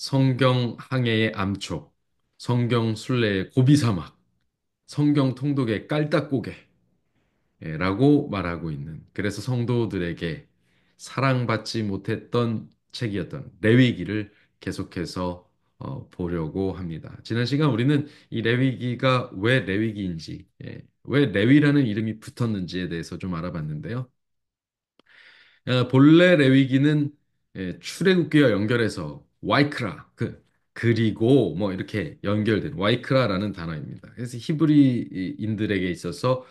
성경 항해의 암초, 성경 순례의 고비사막, 성경 통독의 깔딱고개라고 말하고 있는 그래서 성도들에게 사랑받지 못했던 책이었던 레위기를 계속해서 보려고 합니다. 지난 시간 우리는 이 레위기가 왜 레위기인지, 왜 레위라는 이름이 붙었는지에 대해서 좀 알아봤는데요. 본래 레위기는 출애굽기와 연결해서 와이크라 그리고 뭐 이렇게 연결된 와이크라라는 단어입니다. 그래서 히브리인들에게 있어서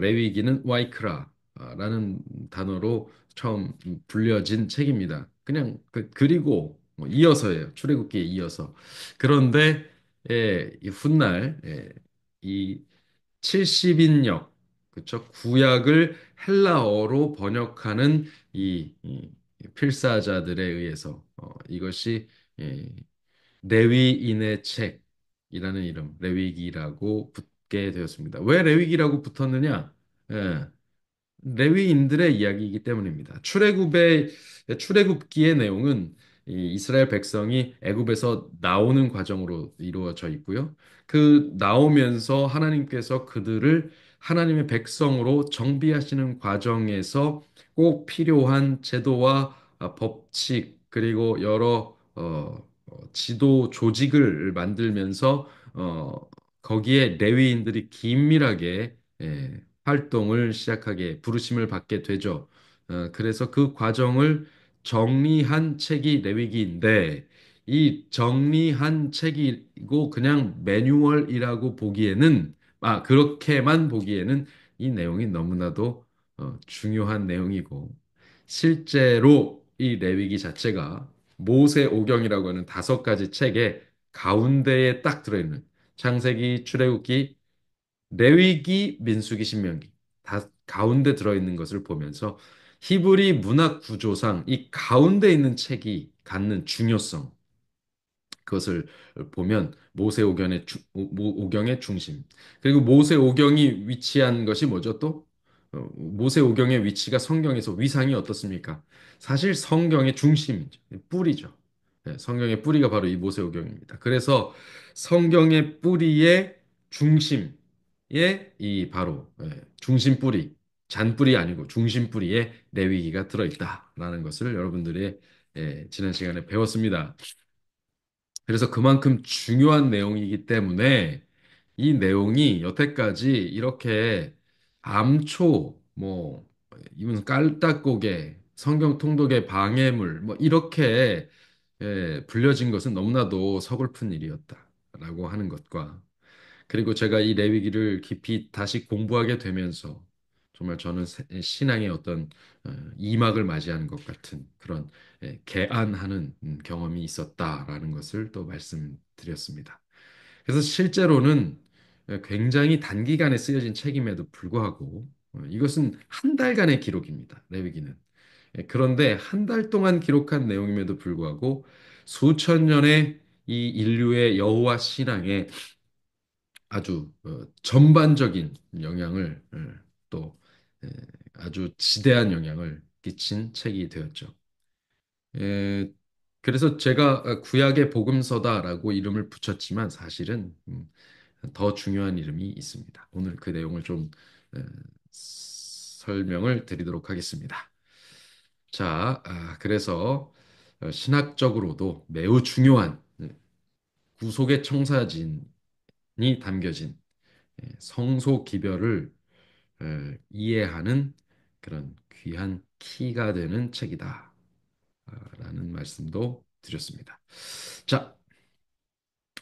레위기는 와이크라라는 단어로 처음 불려진 책입니다. 그냥 그리고 뭐 이어서예요. 출애굽기에 이어서. 그런데 이 훗날 이 70인역, 그쵸? 구약을 헬라어로 번역하는 이 필사자들에 의해서 이것이 예, 레위인의 책이라는 이름, 레위기라고 붙게 되었습니다. 왜 레위기라고 붙었느냐? 예, 레위인들의 이야기이기 때문입니다. 출애굽기의 내용은 이 이스라엘 백성이 애굽에서 나오는 과정으로 이루어져 있고요. 그 나오면서 하나님께서 그들을 하나님의 백성으로 정비하시는 과정에서 꼭 필요한 제도와 법칙 그리고 여러 지도 조직을 만들면서 거기에 레위인들이 긴밀하게 활동을 시작하게 부르심을 받게 되죠. 그래서 그 과정을 정리한 책이 레위기인데 이 정리한 책이고 그냥 매뉴얼이라고 보기에는 그렇게만 보기에는 이 내용이 너무나도 중요한 내용이고 실제로 이 레위기 자체가 모세오경이라고 하는 5가지 책의 가운데에 딱 들어있는 창세기, 출애굽기, 레위기, 민수기, 신명기 다 가운데 들어있는 것을 보면서 히브리 문학 구조상 이 가운데 있는 책이 갖는 중요성 그것을 보면 오경의 중심. 그리고 모세오경이 위치한 것이 뭐죠 또? 모세오경의 위치가 성경에서 위상이 어떻습니까? 사실 성경의 중심이죠. 뿌리죠. 성경의 뿌리가 바로 이 모세오경입니다. 그래서 성경의 뿌리의 중심에 이 바로 중심 뿌리, 잔뿌리 아니고 중심 뿌리에 레위기가 들어있다라는 것을 여러분들이 지난 시간에 배웠습니다. 그래서 그만큼 중요한 내용이기 때문에 이 내용이 여태까지 이렇게 암초, 뭐, 이분 깔딱고개, 성경 통독의 방해물, 뭐, 이렇게 불려진 것은 너무나도 서글픈 일이었다라고 하는 것과 그리고 제가 이 레위기를 깊이 다시 공부하게 되면서 정말 저는 신앙의 어떤 이막을 맞이하는 것 같은 그런 개안하는 경험이 있었다라는 것을 또 말씀드렸습니다. 그래서 실제로는 굉장히 단기간에 쓰여진 책임에도 불구하고 이것은 한 달간의 기록입니다. 레위기는. 그런데 한 달 동안 기록한 내용임에도 불구하고 수천 년의 이 인류의 여호와 신앙에 아주 전반적인 영향을 또 에, 아주 지대한 영향을 끼친 책이 되었죠. 에, 그래서 제가 구약의 복음서다라고 이름을 붙였지만 사실은 더 중요한 이름이 있습니다. 오늘 그 내용을 좀 에, 설명을 드리도록 하겠습니다. 자, 그래서 신학적으로도 매우 중요한 구속의 청사진이 담겨진 성소 기별을 이해하는 그런 귀한 키가 되는 책이다. 라는 말씀도 드렸습니다. 자,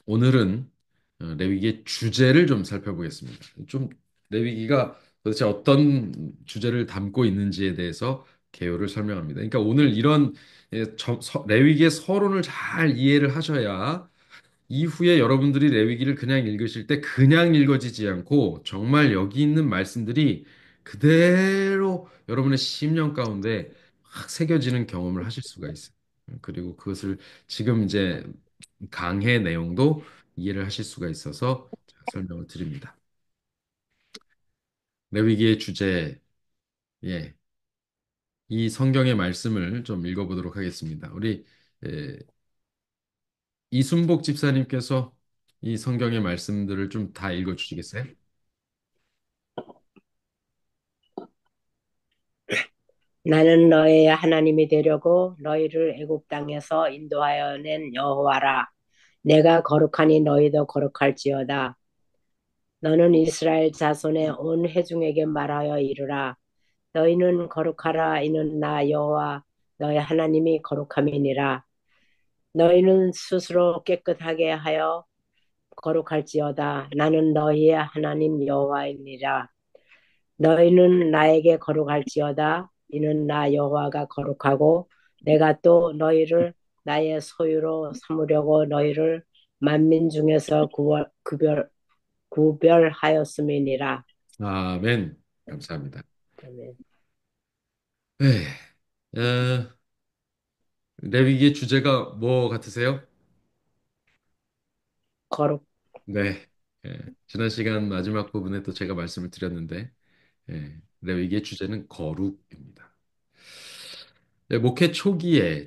오늘은 레위기의 주제를 좀 살펴보겠습니다. 좀 레위기가 도대체 어떤 주제를 담고 있는지에 대해서 개요를 설명합니다. 그러니까 오늘 이런 레위기의 서론을 잘 이해를 하셔야 이후에 여러분들이 레위기를 그냥 읽으실 때 그냥 읽어지지 않고 정말 여기 있는 말씀들이 그대로 여러분의 심령 가운데 확 새겨지는 경험을 하실 수가 있어요. 그리고 그것을 지금 이제 강해 내용도 이해를 하실 수가 있어서 제가 설명을 드립니다. 레위기의 주제, 예, 이 성경의 말씀을 좀 읽어보도록 하겠습니다. 우리 이순복 집사님께서 이 성경의 말씀들을 좀 다 읽어주시겠어요? 나는 너의 하나님이 되려고 너희를 애굽 땅에서 인도하여 낸 여호와라. 내가 거룩하니 너희도 거룩할지어다. 너는 이스라엘 자손의 온 회중에게 말하여 이르라. 너희는 거룩하라. 이는 나 여호와 너희 하나님이 거룩함이니라. 너희는 스스로 깨끗하게 하여 거룩할지어다. 나는 너희의 하나님 여호와이니라. 너희는 나에게 거룩할지어다. 이는 나 여호와가 거룩하고 내가 또 너희를 나의 소유로 삼으려고 너희를 만민 중에서 구별하였음이니라. 아멘. 감사합니다. 아멘. 네. 어, 레위기의 주제가 뭐 같으세요? 거룩. 네. 예, 지난 시간 마지막 부분에 또 제가 말씀을 드렸는데, 레위기의 주제는 거룩입니다. 제 목회 초기에,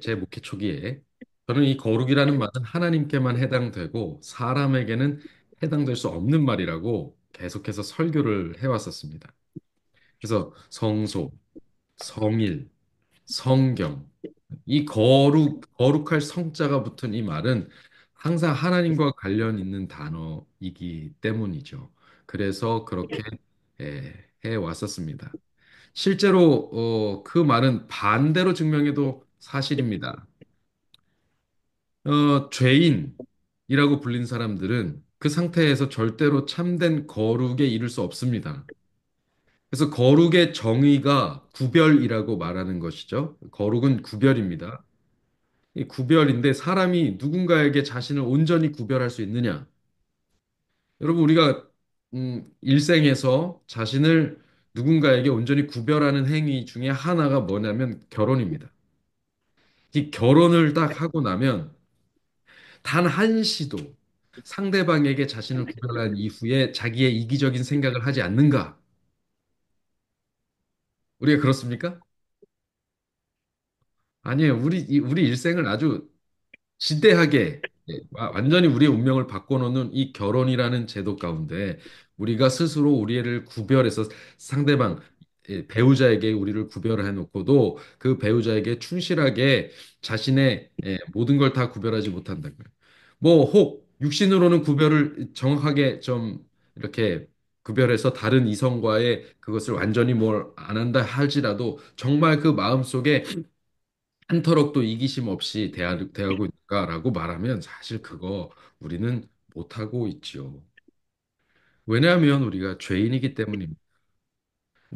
저는 이 거룩이라는 말은 하나님께만 해당되고 사람에게는 해당될 수 없는 말이라고 계속해서 설교를 해왔었습니다. 그래서 성소, 성일, 성경, 이 거룩할 성자가 붙은 이 말은 항상 하나님과 관련 있는 단어이기 때문이죠. 그래서 그렇게 해 왔었습니다. 실제로 그 말은 반대로 증명해도 사실입니다. 죄인이라고 불린 사람들은 그 상태에서 절대로 참된 거룩에 이를 수 없습니다. 그래서 거룩의 정의가 구별이라고 말하는 것이죠. 거룩은 구별입니다. 이 구별인데 사람이 누군가에게 자신을 온전히 구별할 수 있느냐? 여러분, 우리가 일생에서 자신을 누군가에게 온전히 구별하는 행위 중에 하나가 뭐냐면 결혼입니다. 이 결혼을 딱 하고 나면 단 한시도 상대방에게 자신을 구별한 이후에 자기의 이기적인 생각을 하지 않는가? 우리가 그렇습니까? 아니에요. 우리 일생을 아주 지대하게 완전히 우리의 운명을 바꿔놓는 이 결혼이라는 제도 가운데 우리가 스스로 우리를 구별해서 상대방 배우자에게 우리를 구별해 놓고도 그 배우자에게 충실하게 자신의 모든 걸 다 구별하지 못한다고요. 뭐 혹 육신으로는 구별을 정확하게 좀 이렇게 구별해서 다른 이성과의 그것을 완전히 뭘 안 한다 할지라도 정말 그 마음속에 한 터럭도 이기심 없이 대하고 있는가라고 말하면 사실 그거 우리는 못하고 있지요. 왜냐하면 우리가 죄인이기 때문입니다.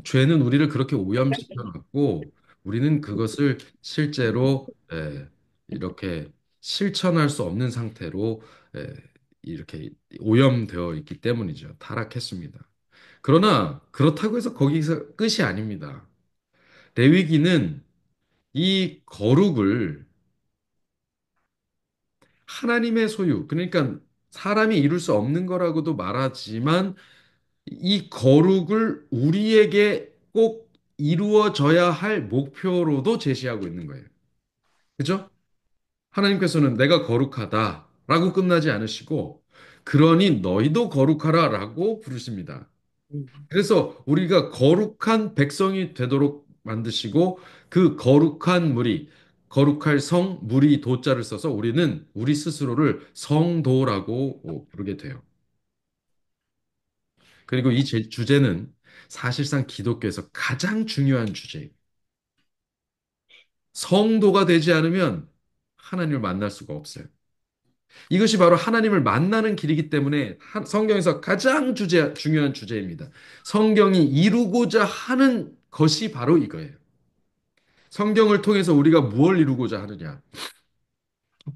죄는 우리를 그렇게 오염시켜 놨고 우리는 그것을 실제로 이렇게 실천할 수 없는 상태로 이렇게 오염되어 있기 때문이죠. 타락했습니다. 그러나 그렇다고 해서 거기서 끝이 아닙니다. 레위기는 이 거룩을 하나님의 소유, 그러니까 사람이 이룰 수 없는 거라고도 말하지만 이 거룩을 우리에게 꼭 이루어져야 할 목표로도 제시하고 있는 거예요. 그죠? 하나님께서는 내가 거룩하다라고 끝나지 않으시고 그러니 너희도 거룩하라라고 부르십니다. 음. 그래서 우리가 거룩한 백성이 되도록 만드시고 그 거룩한 무리, 거룩할 성, 무리 도자를 써서 우리는 우리 스스로를 성도라고 부르게 돼요. 그리고 이 주제는 사실상 기독교에서 가장 중요한 주제예요. 성도가 되지 않으면 하나님을 만날 수가 없어요. 이것이 바로 하나님을 만나는 길이기 때문에 성경에서 가장 중요한 주제입니다. 성경이 이루고자 하는 것이 바로 이거예요. 성경을 통해서 우리가 무엇을 이루고자 하느냐?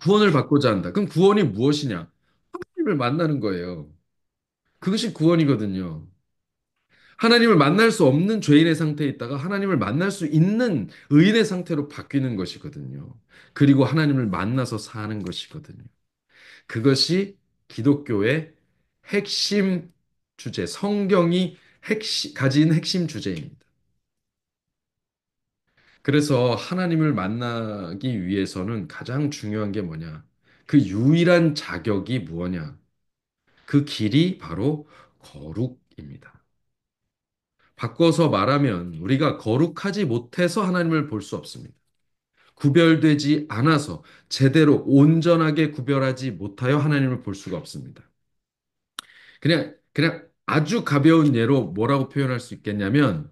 구원을 받고자 한다. 그럼 구원이 무엇이냐? 하나님을 만나는 거예요. 그것이 구원이거든요. 하나님을 만날 수 없는 죄인의 상태에 있다가 하나님을 만날 수 있는 의인의 상태로 바뀌는 것이거든요. 그리고 하나님을 만나서 사는 것이거든요. 그것이 기독교의 핵심 주제, 성경이 가진 핵심 주제입니다. 그래서 하나님을 만나기 위해서는 가장 중요한 게 뭐냐? 그 유일한 자격이 무엇냐? 그 길이 바로 거룩입니다. 바꿔서 말하면 우리가 거룩하지 못해서 하나님을 볼 수 없습니다. 구별되지 않아서 제대로 온전하게 구별하지 못하여 하나님을 볼 수가 없습니다. 그냥 아주 가벼운 예로 뭐라고 표현할 수 있겠냐면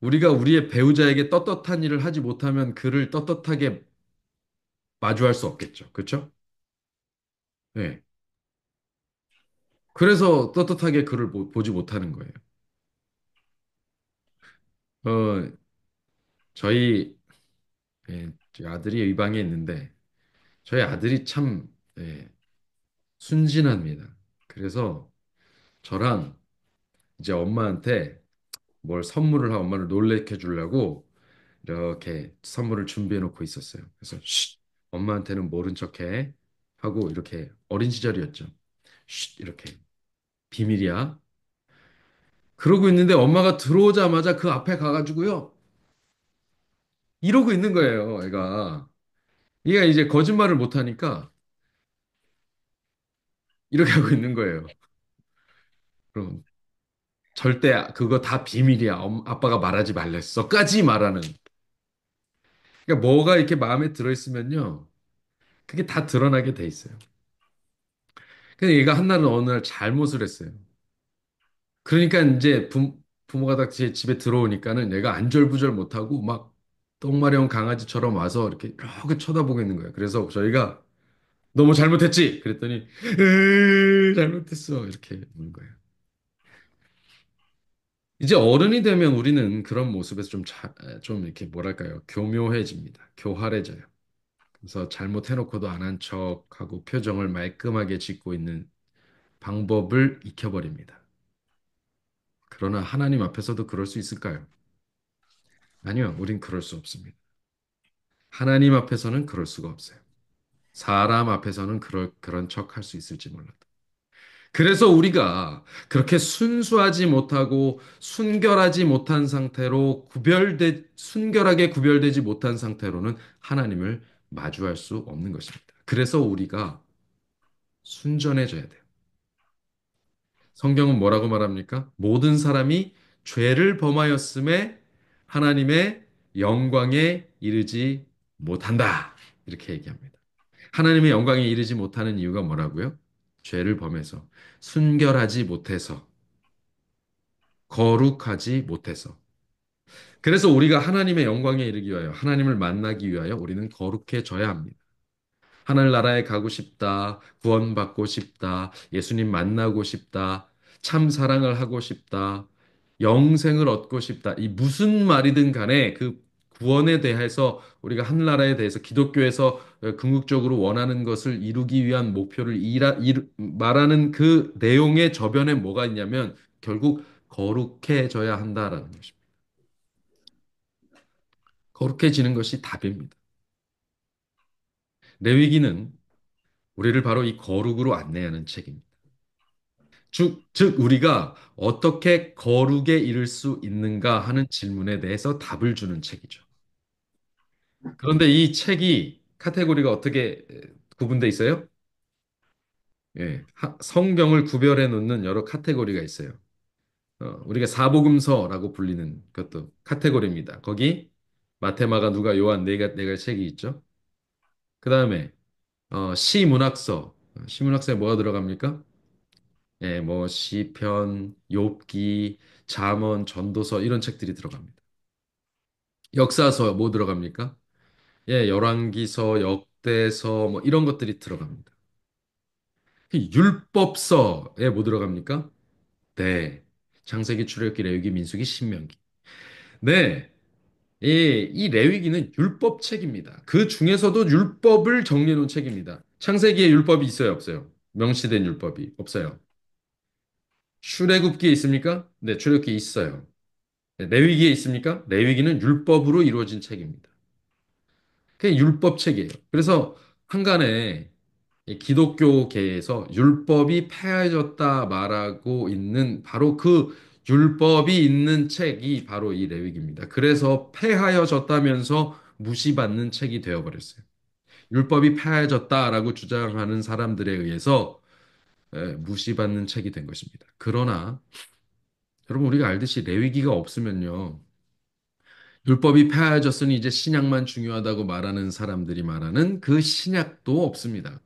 우리가 우리의 배우자에게 떳떳한 일을 하지 못하면 그를 떳떳하게 마주할 수 없겠죠. 그렇죠? 네. 그래서 떳떳하게 그를 보지 못하는 거예요. 어, 저희 저희 아들이 의방에 있는데 저희 아들이 참 순진합니다. 그래서 저랑 이제 엄마한테 뭘 선물을 하고 엄마를 놀래켜 주려고 이렇게 선물을 준비해 놓고 있었어요. 그래서 쉿, 엄마한테는 모른 척해 하고 이렇게 어린 시절이었죠. 쉿, 이렇게 비밀이야. 그러고 있는데 엄마가 들어오자마자 그 앞에 가가지고요. 이러고 있는 거예요, 애가. 얘가 이제 거짓말을 못하니까 이렇게 하고 있는 거예요. 그럼 절대 그거 다 비밀이야. 아빠가 말하지 말랬어.까지 말하는. 그러니까 뭐가 이렇게 마음에 들어 있으면요. 그게 다 드러나게 돼 있어요. 근데 얘가 한날은 어느 날 잘못을 했어요. 그러니까 이제 부모가 다 제 집에 들어오니까는 얘가 안절부절 못하고 막 똥마려운 강아지처럼 와서 이렇게 쳐다보고 있는 거예요. 그래서 저희가 너무 잘못했지? 그랬더니 잘못했어. 이렇게 묻는 거예요. 이제 어른이 되면 우리는 그런 모습에서 좀 이렇게 뭐랄까요? 교묘해집니다. 교활해져요. 그래서 잘못해놓고도 안 한 척하고 표정을 말끔하게 짓고 있는 방법을 익혀버립니다. 그러나 하나님 앞에서도 그럴 수 있을까요? 아니요, 우린 그럴 수 없습니다. 하나님 앞에서는 그럴 수가 없어요. 사람 앞에서는 그런 척 할 수 있을지 몰라도. 그래서 우리가 그렇게 순수하지 못하고 순결하지 못한 상태로 순결하게 구별되지 못한 상태로는 하나님을 마주할 수 없는 것입니다. 그래서 우리가 순전해져야 돼요. 성경은 뭐라고 말합니까? 모든 사람이 죄를 범하였음에 하나님의 영광에 이르지 못한다. 이렇게 얘기합니다. 하나님의 영광에 이르지 못하는 이유가 뭐라고요? 죄를 범해서, 순결하지 못해서, 거룩하지 못해서. 그래서 우리가 하나님의 영광에 이르기 위하여, 하나님을 만나기 위하여 우리는 거룩해져야 합니다. 하늘나라에 가고 싶다, 구원받고 싶다, 예수님 만나고 싶다, 참 사랑을 하고 싶다, 영생을 얻고 싶다. 이 무슨 말이든 간에 그 구원에 대해서 우리가 하늘나라에 대해서 기독교에서 궁극적으로 원하는 것을 이루기 위한 목표를 말하는 그 내용의 저변에 뭐가 있냐면 결국 거룩해져야 한다라는 것입니다. 거룩해지는 것이 답입니다. 레위기는 우리를 바로 이 거룩으로 안내하는 책입니다. 즉, 우리가 어떻게 거룩에 이를 수 있는가 하는 질문에 대해서 답을 주는 책이죠. 그런데 이 책이 카테고리가 어떻게 구분돼 있어요? 예, 성경을 구별해 놓는 여러 카테고리가 있어요. 우리가 사복음서라고 불리는 것도 카테고리입니다. 거기 마테마가 누가 요한 네 개 책이 있죠. 그 다음에 시문학서, 시문학서에 뭐가 들어갑니까? 예, 뭐 시편, 욥기, 잠언, 전도서 이런 책들이 들어갑니다. 역사서 뭐 들어갑니까? 예, 열왕기서, 역대서 뭐 이런 것들이 들어갑니다. 율법서에 뭐 들어갑니까? 네. 창세기, 출애굽기, 레위기, 민수기, 신명기. 네. 이 레위기는 율법책입니다. 그 중에서도 율법을 정리해 놓은 책입니다. 창세기에 율법이 있어요, 없어요? 명시된 율법이 없어요. 출애굽기에 있습니까? 네, 출애굽기에 있어요. 네, 레위기에 있습니까? 레위기는 율법으로 이루어진 책입니다. 그게 율법책이에요. 그래서 한간에 이 기독교계에서 율법이 폐해졌다 말하고 있는 바로 그 율법이 있는 책이 바로 이 레위기입니다. 그래서 폐하여졌다면서 무시받는 책이 되어버렸어요. 율법이 폐해졌다라고 주장하는 사람들에 의해서 무시받는 책이 된 것입니다. 그러나 여러분 우리가 알듯이 레위기가 없으면요. 율법이 폐하여졌으니 이제 신약만 중요하다고 말하는 사람들이 말하는 그 신약도 없습니다.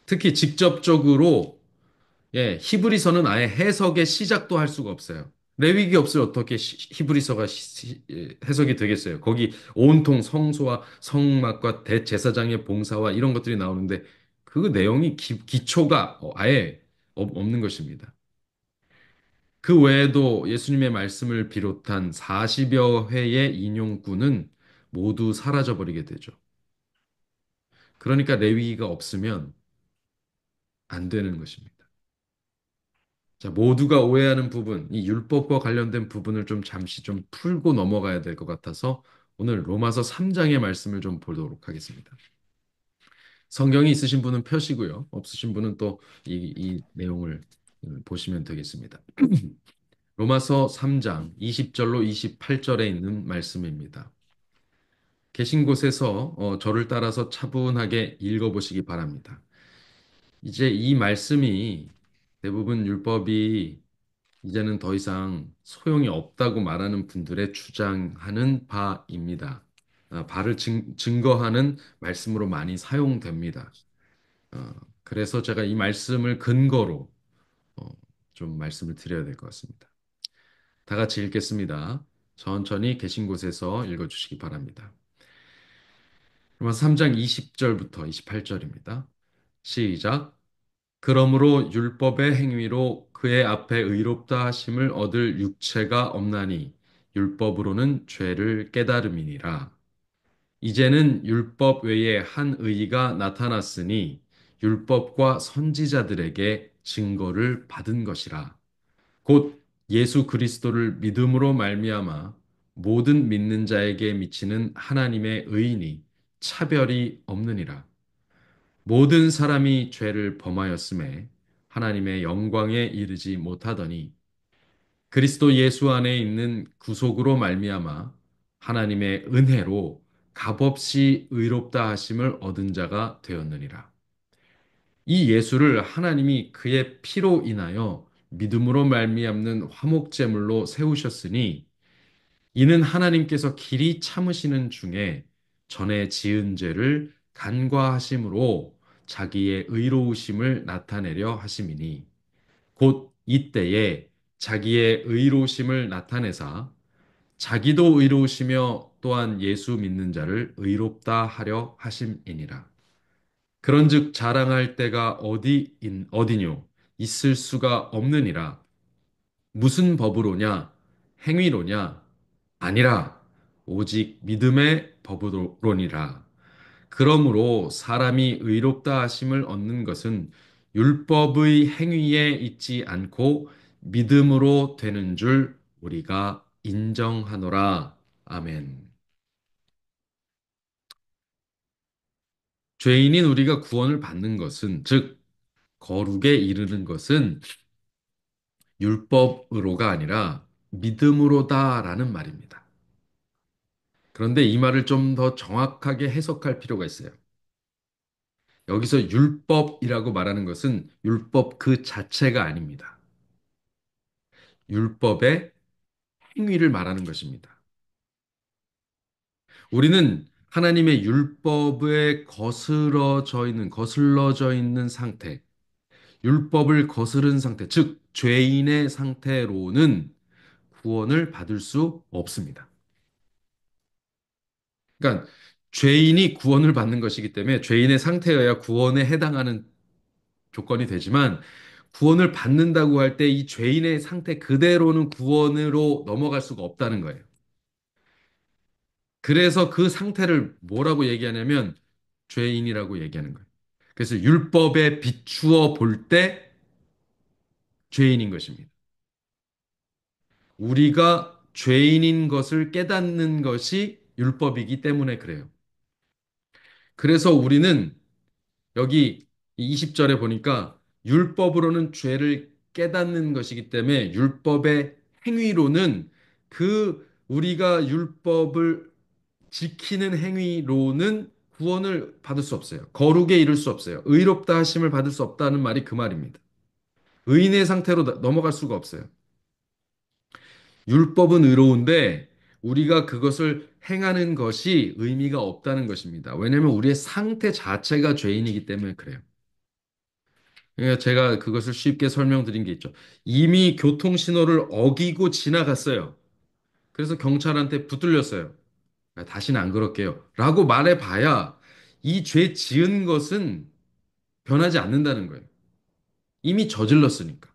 특히 직접적으로 히브리서는 아예 해석의 시작도 할 수가 없어요. 레위기 없으면 어떻게 히브리서가 해석이 되겠어요? 거기 온통 성소와 성막과 대제사장의 봉사와 이런 것들이 나오는데 그 내용이 기초가 아예 없는 것입니다. 그 외에도 예수님의 말씀을 비롯한 40여 회의 인용구는 모두 사라져버리게 되죠. 그러니까 레위기가 없으면 안 되는 것입니다. 자, 모두가 오해하는 부분, 이 율법과 관련된 부분을 좀 잠시 좀 풀고 넘어가야 될 것 같아서 오늘 로마서 3장의 말씀을 좀 보도록 하겠습니다. 성경이 있으신 분은 펴시고요. 없으신 분은 또 이 내용을 보시면 되겠습니다. 로마서 3장 20절로 28절에 있는 말씀입니다. 계신 곳에서 저를 따라서 차분하게 읽어보시기 바랍니다. 이제 이 말씀이 대부분 율법이 이제는 더 이상 소용이 없다고 말하는 분들의 주장하는 바입니다. 바를 증거하는 말씀으로 많이 사용됩니다. 어, 그래서 제가 이 말씀을 근거로 어, 좀 말씀을 드려야 될 것 같습니다. 다 같이 읽겠습니다. 천천히 계신 곳에서 읽어주시기 바랍니다. 그러면 3장 20절부터 28절입니다. 시작. 그러므로 율법의 행위로 그의 앞에 의롭다 하심을 얻을 육체가 없나니 율법으로는 죄를 깨달음이니라. 이제는 율법 외에 한 의의가 나타났으니 율법과 선지자들에게 증거를 받은 것이라. 곧 예수 그리스도를 믿음으로 말미암아 모든 믿는 자에게 미치는 하나님의 의인이 차별이 없느니라. 모든 사람이 죄를 범하였음에 하나님의 영광에 이르지 못하더니 그리스도 예수 안에 있는 구속으로 말미암아 하나님의 은혜로 값없이 의롭다 하심을 얻은 자가 되었느니라. 이 예수를 하나님이 그의 피로 인하여 믿음으로 말미암는 화목제물로 세우셨으니 이는 하나님께서 길이 참으시는 중에 전에 지은 죄를 간과하심으로 자기의 의로우심을 나타내려 하심이니 곧 이때에 자기의 의로우심을 나타내사 자기도 의로우시며 또한 예수 믿는 자를 의롭다 하려 하심이니라. 그런즉 자랑할 때가 어디뇨 있을 수가 없느니라. 무슨 법으로냐 행위로냐 아니라 오직 믿음의 법으로니라. 그러므로 사람이 의롭다 하심을 얻는 것은 율법의 행위에 있지 않고 믿음으로 되는 줄 우리가 인정하노라. 아멘. 죄인인 우리가 구원을 받는 것은, 즉, 거룩에 이르는 것은 율법으로가 아니라 믿음으로다라는 말입니다. 그런데 이 말을 좀 더 정확하게 해석할 필요가 있어요. 여기서 율법이라고 말하는 것은 율법 그 자체가 아닙니다. 율법의 행위를 말하는 것입니다. 우리는 하나님의 율법에 거슬러져 있는 상태, 율법을 거스른 상태, 즉, 죄인의 상태로는 구원을 받을 수 없습니다. 그러니까, 죄인이 구원을 받는 것이기 때문에 죄인의 상태여야 구원에 해당하는 조건이 되지만, 구원을 받는다고 할 때 이 죄인의 상태 그대로는 구원으로 넘어갈 수가 없다는 거예요. 그래서 그 상태를 뭐라고 얘기하냐면 죄인이라고 얘기하는 거예요. 그래서 율법에 비추어 볼 때 죄인인 것입니다. 우리가 죄인인 것을 깨닫는 것이 율법이기 때문에 그래요. 그래서 우리는 여기 20절에 보니까 율법으로는 죄를 깨닫는 것이기 때문에 율법의 행위로는 우리가 율법을 지키는 행위로는 구원을 받을 수 없어요. 거룩에 이를 수 없어요. 의롭다 하심을 받을 수 없다는 말이 그 말입니다. 의인의 상태로 넘어갈 수가 없어요. 율법은 의로운데 우리가 그것을 행하는 것이 의미가 없다는 것입니다. 왜냐하면 우리의 상태 자체가 죄인이기 때문에 그래요. 그러니까 제가 그것을 쉽게 설명드린 게 있죠. 이미 교통신호를 어기고 지나갔어요. 그래서 경찰한테 붙들렸어요. 아, 다시는 안 그럴게요. 라고 말해봐야 이 죄 지은 것은 변하지 않는다는 거예요. 이미 저질렀으니까.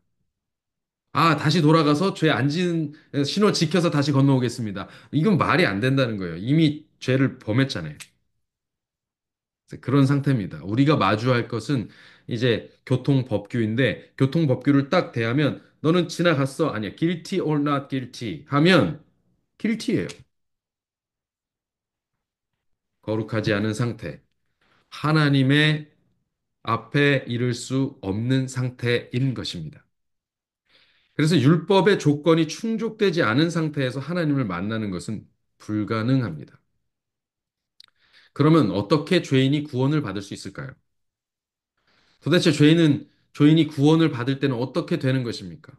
아, 다시 돌아가서 죄 안 지은 신호 지켜서 다시 건너오겠습니다. 이건 말이 안 된다는 거예요. 이미 죄를 범했잖아요. 그런 상태입니다. 우리가 마주할 것은 이제 교통법규인데 교통법규를 딱 대하면 너는 지나갔어? 아니야. guilty or not guilty 하면 guilty예요. 거룩하지 않은 상태. 하나님의 앞에 이를 수 없는 상태인 것입니다. 그래서 율법의 조건이 충족되지 않은 상태에서 하나님을 만나는 것은 불가능합니다. 그러면 어떻게 죄인이 구원을 받을 수 있을까요? 도대체 죄인이 구원을 받을 때는 어떻게 되는 것입니까?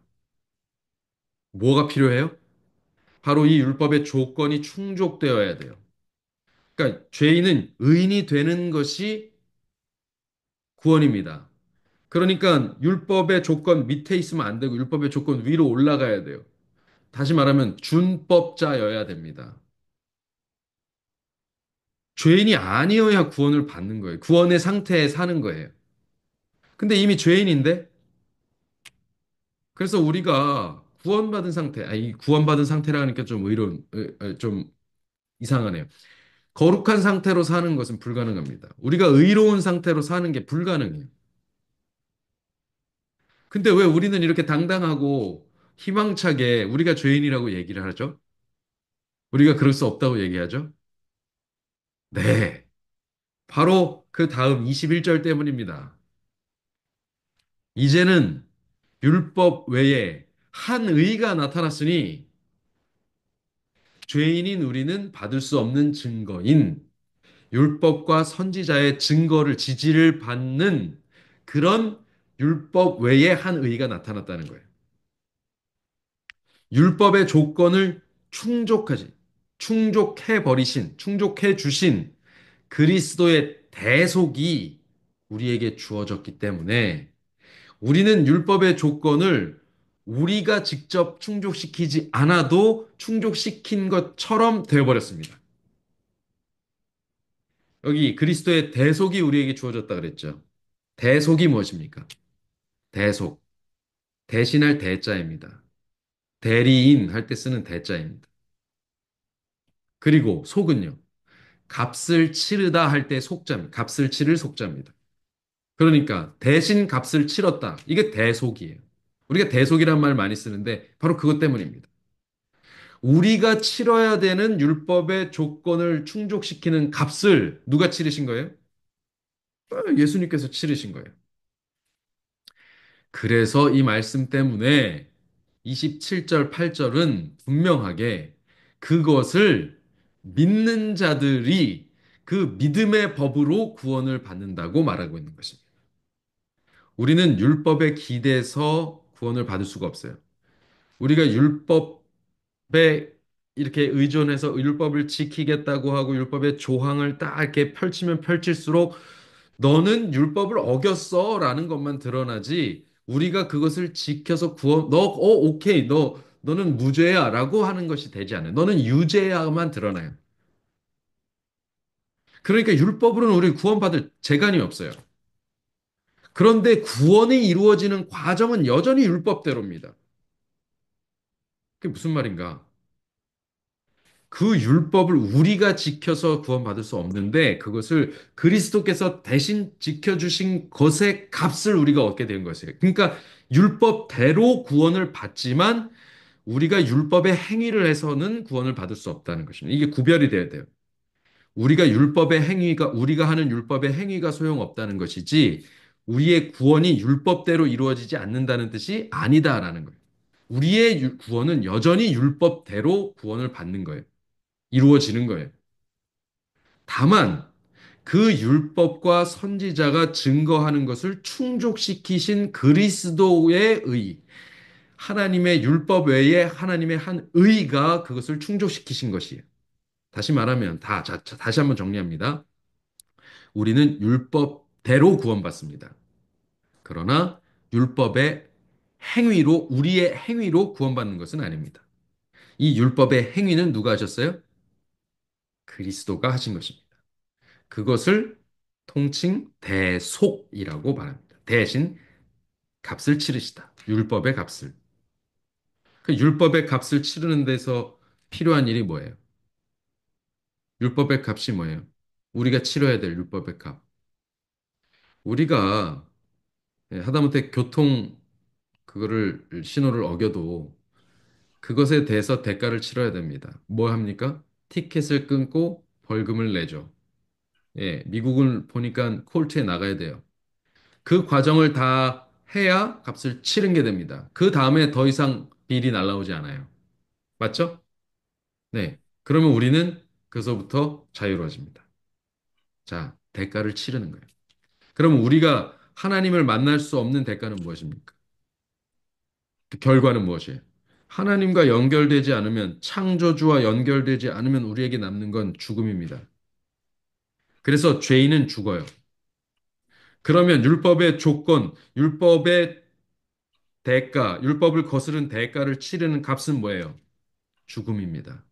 뭐가 필요해요? 바로 이 율법의 조건이 충족되어야 돼요. 그러니까 죄인은 의인이 되는 것이 구원입니다. 그러니까 율법의 조건 밑에 있으면 안 되고 율법의 조건 위로 올라가야 돼요. 다시 말하면 준법자여야 됩니다. 죄인이 아니어야 구원을 받는 거예요. 구원의 상태에 사는 거예요. 근데 이미 죄인인데? 그래서 우리가 구원받은 상태, 이 구원받은 상태라 하니까 좀 좀 이상하네요. 거룩한 상태로 사는 것은 불가능합니다. 우리가 의로운 상태로 사는 게 불가능해요. 근데 왜 우리는 이렇게 당당하고 희망차게 우리가 죄인이라고 얘기를 하죠? 우리가 그럴 수 없다고 얘기하죠? 네. 바로 그 다음 21절 때문입니다. 이제는 율법 외에 한 의가 나타났으니 죄인인 우리는 받을 수 없는 증거인 율법과 선지자의 증거를 지지를 받는 그런 율법 외에 한 의가 나타났다는 거예요. 율법의 조건을 충족해 버리신, 충족해 주신 그리스도의 대속이 우리에게 주어졌기 때문에 우리는 율법의 조건을 우리가 직접 충족시키지 않아도 충족시킨 것처럼 되어버렸습니다. 여기 그리스도의 대속이 우리에게 주어졌다 그랬죠. 대속이 무엇입니까? 대속. 대신할 대자입니다. 대리인 할 때 쓰는 대자입니다. 그리고 속은요. 값을 치르다 할 때 속자입니다. 값을 치를 속자입니다. 그러니까 대신 값을 치렀다. 이게 대속이에요. 우리가 대속이란 말 많이 쓰는데 바로 그것 때문입니다. 우리가 치러야 되는 율법의 조건을 충족시키는 값을 누가 치르신 거예요? 예수님께서 치르신 거예요. 그래서 이 말씀 때문에 27절, 8절은 분명하게 그것을 믿는 자들이 그 믿음의 법으로 구원을 받는다고 말하고 있는 것입니다. 우리는 율법에 기대서 구원을 받을 수가 없어요. 우리가 율법에 이렇게 의존해서 율법을 지키겠다고 하고 율법의 조항을 딱 이렇게 펼치면 펼칠수록 너는 율법을 어겼어라는 것만 드러나지 우리가 그것을 지켜서 오케이 너는 무죄야라고 하는 것이 되지 않아요. 너는 유죄야만 드러나요. 그러니까 율법으로는 우리 구원받을 재간이 없어요. 그런데 구원이 이루어지는 과정은 여전히 율법대로입니다. 그게 무슨 말인가? 그 율법을 우리가 지켜서 구원받을 수 없는데 그것을 그리스도께서 대신 지켜주신 것의 값을 우리가 얻게 된 것이에요. 그러니까 율법대로 구원을 받지만 우리가 율법의 행위를 해서는 구원을 받을 수 없다는 것입니다. 이게 구별이 돼야 돼요. 우리가 하는 율법의 행위가 소용없다는 것이지 우리의 구원이 율법대로 이루어지지 않는다는 뜻이 아니다라는 거예요. 우리의 구원은 여전히 율법대로 구원을 받는 거예요. 이루어지는 거예요. 다만 그 율법과 선지자가 증거하는 것을 충족시키신 그리스도의 의, 하나님의 율법 외에 하나님의 한 의가 그것을 충족시키신 것이에요. 다시 말하면 다시 한번 정리합니다. 우리는 율법대로 구원받습니다. 그러나 율법의 행위로 우리의 행위로 구원받는 것은 아닙니다. 이 율법의 행위는 누가 하셨어요? 그리스도가 하신 것입니다. 그것을 통칭 대속이라고 말합니다. 대신 값을 치르시다. 율법의 값을. 그 율법의 값을 치르는 데서 필요한 일이 뭐예요? 율법의 값이 뭐예요? 우리가 치러야 될 율법의 값. 우리가 하다못해 교통 그거를 신호를 어겨도 그것에 대해서 대가를 치러야 됩니다. 뭐 합니까? 티켓을 끊고 벌금을 내죠. 예, 미국을 보니까 콜트에 나가야 돼요. 그 과정을 다 해야 값을 치른 게 됩니다. 그 다음에 더 이상 비일이 날라오지 않아요. 맞죠? 네. 그러면 우리는 그서부터 자유로워집니다. 자, 대가를 치르는 거예요. 그러면 우리가 하나님을 만날 수 없는 대가는 무엇입니까? 그 결과는 무엇이에요? 하나님과 연결되지 않으면, 창조주와 연결되지 않으면 우리에게 남는 건 죽음입니다. 그래서 죄인은 죽어요. 그러면 율법의 조건, 율법의 대가, 율법을 거스른 대가를 치르는 값은 뭐예요? 죽음입니다.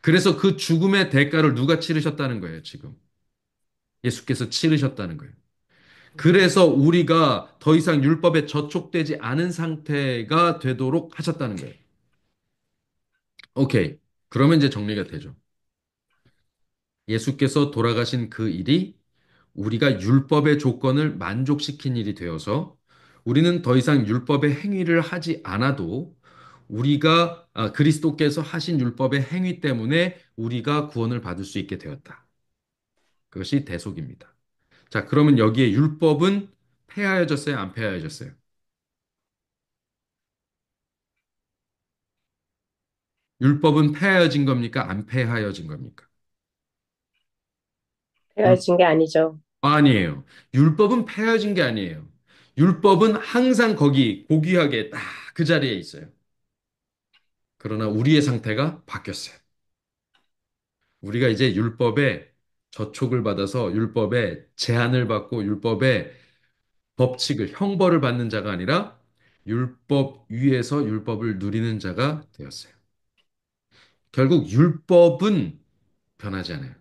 그래서 그 죽음의 대가를 누가 치르셨다는 거예요, 지금. 예수께서 치르셨다는 거예요. 그래서 우리가 더 이상 율법에 저촉되지 않은 상태가 되도록 하셨다는 거예요. 오케이. 그러면 이제 정리가 되죠. 예수께서 돌아가신 그 일이 우리가 율법의 조건을 만족시킨 일이 되어서 우리는 더 이상 율법의 행위를 하지 않아도 우리가 그리스도께서 하신 율법의 행위 때문에 우리가 구원을 받을 수 있게 되었다. 그것이 대속입니다. 자, 그러면 여기에 율법은 폐하여졌어요? 안 폐하여졌어요? 율법은 폐하여진 겁니까? 안 폐하여진 겁니까? 율- 헤어진 게 아니죠. 아니에요. 율법은 폐하여진 게 아니에요. 율법은 항상 거기 고귀하게 딱 그 자리에 있어요. 그러나 우리의 상태가 바뀌었어요. 우리가 이제 율법에 저촉을 받아서 율법에 제한을 받고 율법의 법칙을, 형벌을 받는 자가 아니라 율법 위에서 율법을 누리는 자가 되었어요. 결국 율법은 변하지 않아요.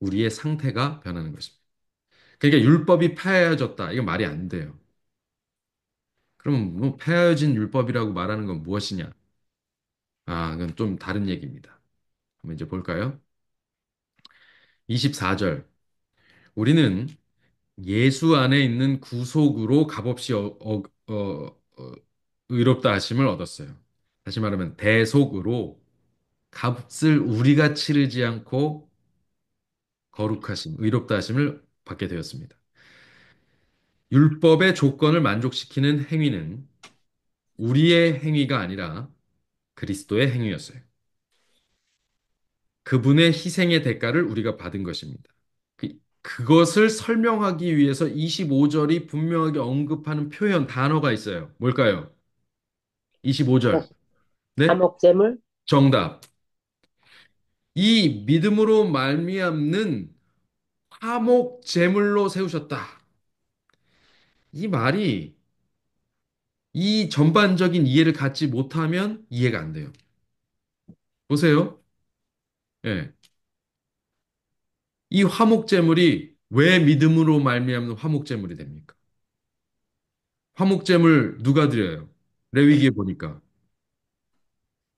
우리의 상태가 변하는 것입니다. 그러니까 율법이 폐하여졌다. 이건 말이 안 돼요. 그럼 뭐 폐하여진 율법이라고 말하는 건 무엇이냐? 아, 그건 좀 다른 얘기입니다. 한번 이제 볼까요? 24절. 우리는 예수 안에 있는 구속으로 값없이 의롭다 하심을 얻었어요. 다시 말하면 대속으로 값을 우리가 치르지 않고 거룩하심, 의롭다 하심을 받게 되었습니다. 율법의 조건을 만족시키는 행위는 우리의 행위가 아니라 그리스도의 행위였어요. 그분의 희생의 대가를 우리가 받은 것입니다. 그것을 설명하기 위해서 25절이 분명하게 언급하는 표현, 단어가 있어요. 뭘까요? 25절. 목, 네? 화목제물? 정답. 이 믿음으로 말미암는 화목 제물로 세우셨다. 이 말이 이 전반적인 이해를 갖지 못하면 이해가 안 돼요. 보세요. 예. 이 화목 제물이 왜 믿음으로 말미암는 화목 제물이 됩니까? 화목 제물 누가 드려요? 레위기에 보니까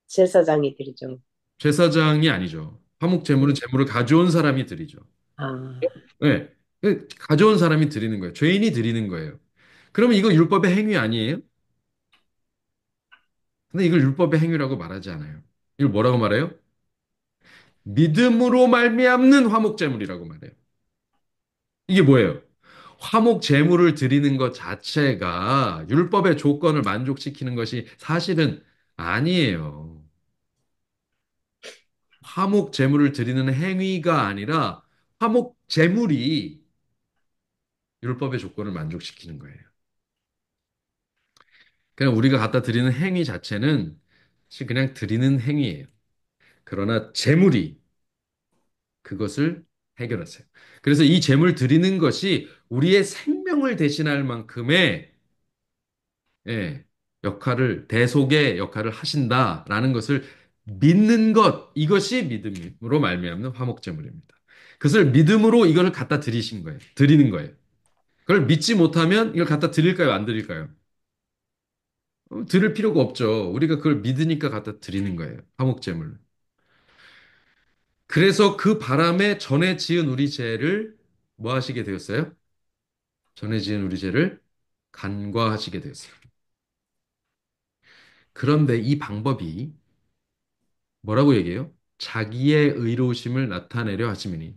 제사장이 드리죠. 제사장이 아니죠. 화목 제물은 음. 제물을 가져온 사람이 드리죠. 아, 예. 가져온 사람이 드리는 거예요. 죄인이 드리는 거예요. 그러면 이거 율법의 행위 아니에요? 근데 이걸 율법의 행위라고 말하지 않아요. 이걸 뭐라고 말해요? 믿음으로 말미암는 화목제물이라고 말해요. 이게 뭐예요? 화목제물을 드리는 것 자체가 율법의 조건을 만족시키는 것이 사실은 아니에요. 화목제물을 드리는 행위가 아니라 화목 제물이 율법의 조건을 만족시키는 거예요. 그냥 우리가 갖다 드리는 행위 자체는 사실 그냥 드리는 행위예요. 그러나 제물이 그것을 해결하세요. 그래서 이 제물 드리는 것이 우리의 생명을 대신할 만큼의 예, 대속의 역할을 하신다라는 것을 믿는 것, 이것이 믿음으로 말미암는 화목제물입니다. 그것을 믿음으로 이걸 갖다 드리신 거예요. 드리는 거예요. 그걸 믿지 못하면 이걸 갖다 드릴까요? 안 드릴까요? 드릴 필요가 없죠. 우리가 그걸 믿으니까 갖다 드리는 거예요. 화목제물. 그래서 그 바람에 전에 지은 우리 죄를 뭐 하시게 되었어요? 전에 지은 우리 죄를 간과하시게 되었어요. 그런데 이 방법이 뭐라고 얘기해요? 자기의 의로우심을 나타내려 하심이니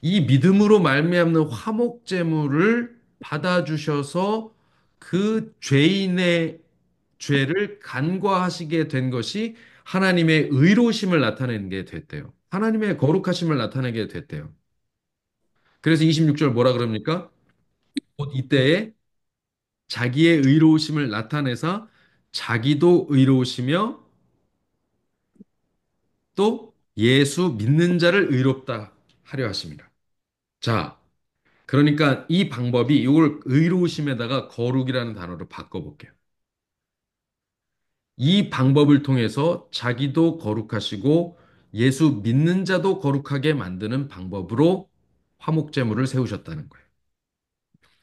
이 믿음으로 말미암는 화목제물을 받아주셔서 그 죄인의 죄를 간과하시게 된 것이 하나님의 의로우심을 나타내는 게 됐대요. 하나님의 거룩하심을 나타내게 됐대요. 그래서 26절 뭐라 그럽니까? 곧 이때에 자기의 의로우심을 나타내사 자기도 의로우시며 또 예수 믿는 자를 의롭다 하려 하십니다. 자, 그러니까 이 방법이 이걸 의로우심에다가 거룩이라는 단어로 바꿔볼게요. 이 방법을 통해서 자기도 거룩하시고 예수 믿는 자도 거룩하게 만드는 방법으로 화목제물을 세우셨다는 거예요.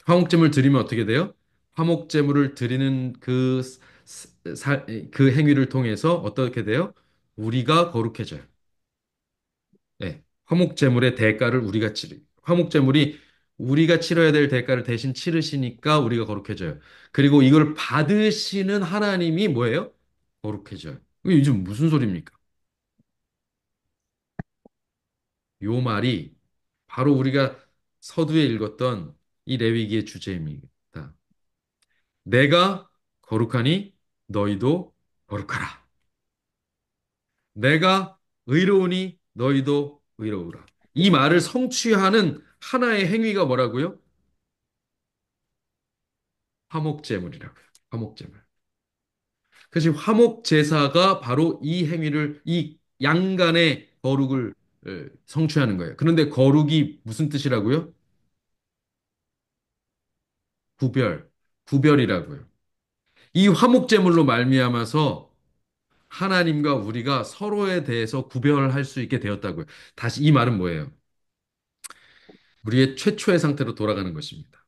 화목제물 드리면 어떻게 돼요? 화목제물을 드리는 그 행위를 통해서 어떻게 돼요? 우리가 거룩해져요. 화목제물의 대가를 우리가 화목제물이 우리가 치러야 될 대가를 대신 치르시니까 우리가 거룩해져요. 그리고 이걸 받으시는 하나님이 뭐예요? 거룩해져요. 이게 요즘 무슨 소리입니까? 요 말이 바로 우리가 서두에 읽었던 이 레위기의 주제입니다. 내가 거룩하니 너희도 거룩하라. 내가 의로우니 너희도 의로우라. 이 말을 성취하는 하나의 행위가 뭐라고요? 화목제물이라고요. 화목제물. 그래서 화목제사가 바로 이 행위를, 이 양간의 거룩을 성취하는 거예요. 그런데 거룩이 무슨 뜻이라고요? 구별, 구별이라고요. 이 화목제물로 말미암아서 하나님과 우리가 서로에 대해서 구별할 수 있게 되었다고요. 다시 이 말은 뭐예요? 우리의 최초의 상태로 돌아가는 것입니다.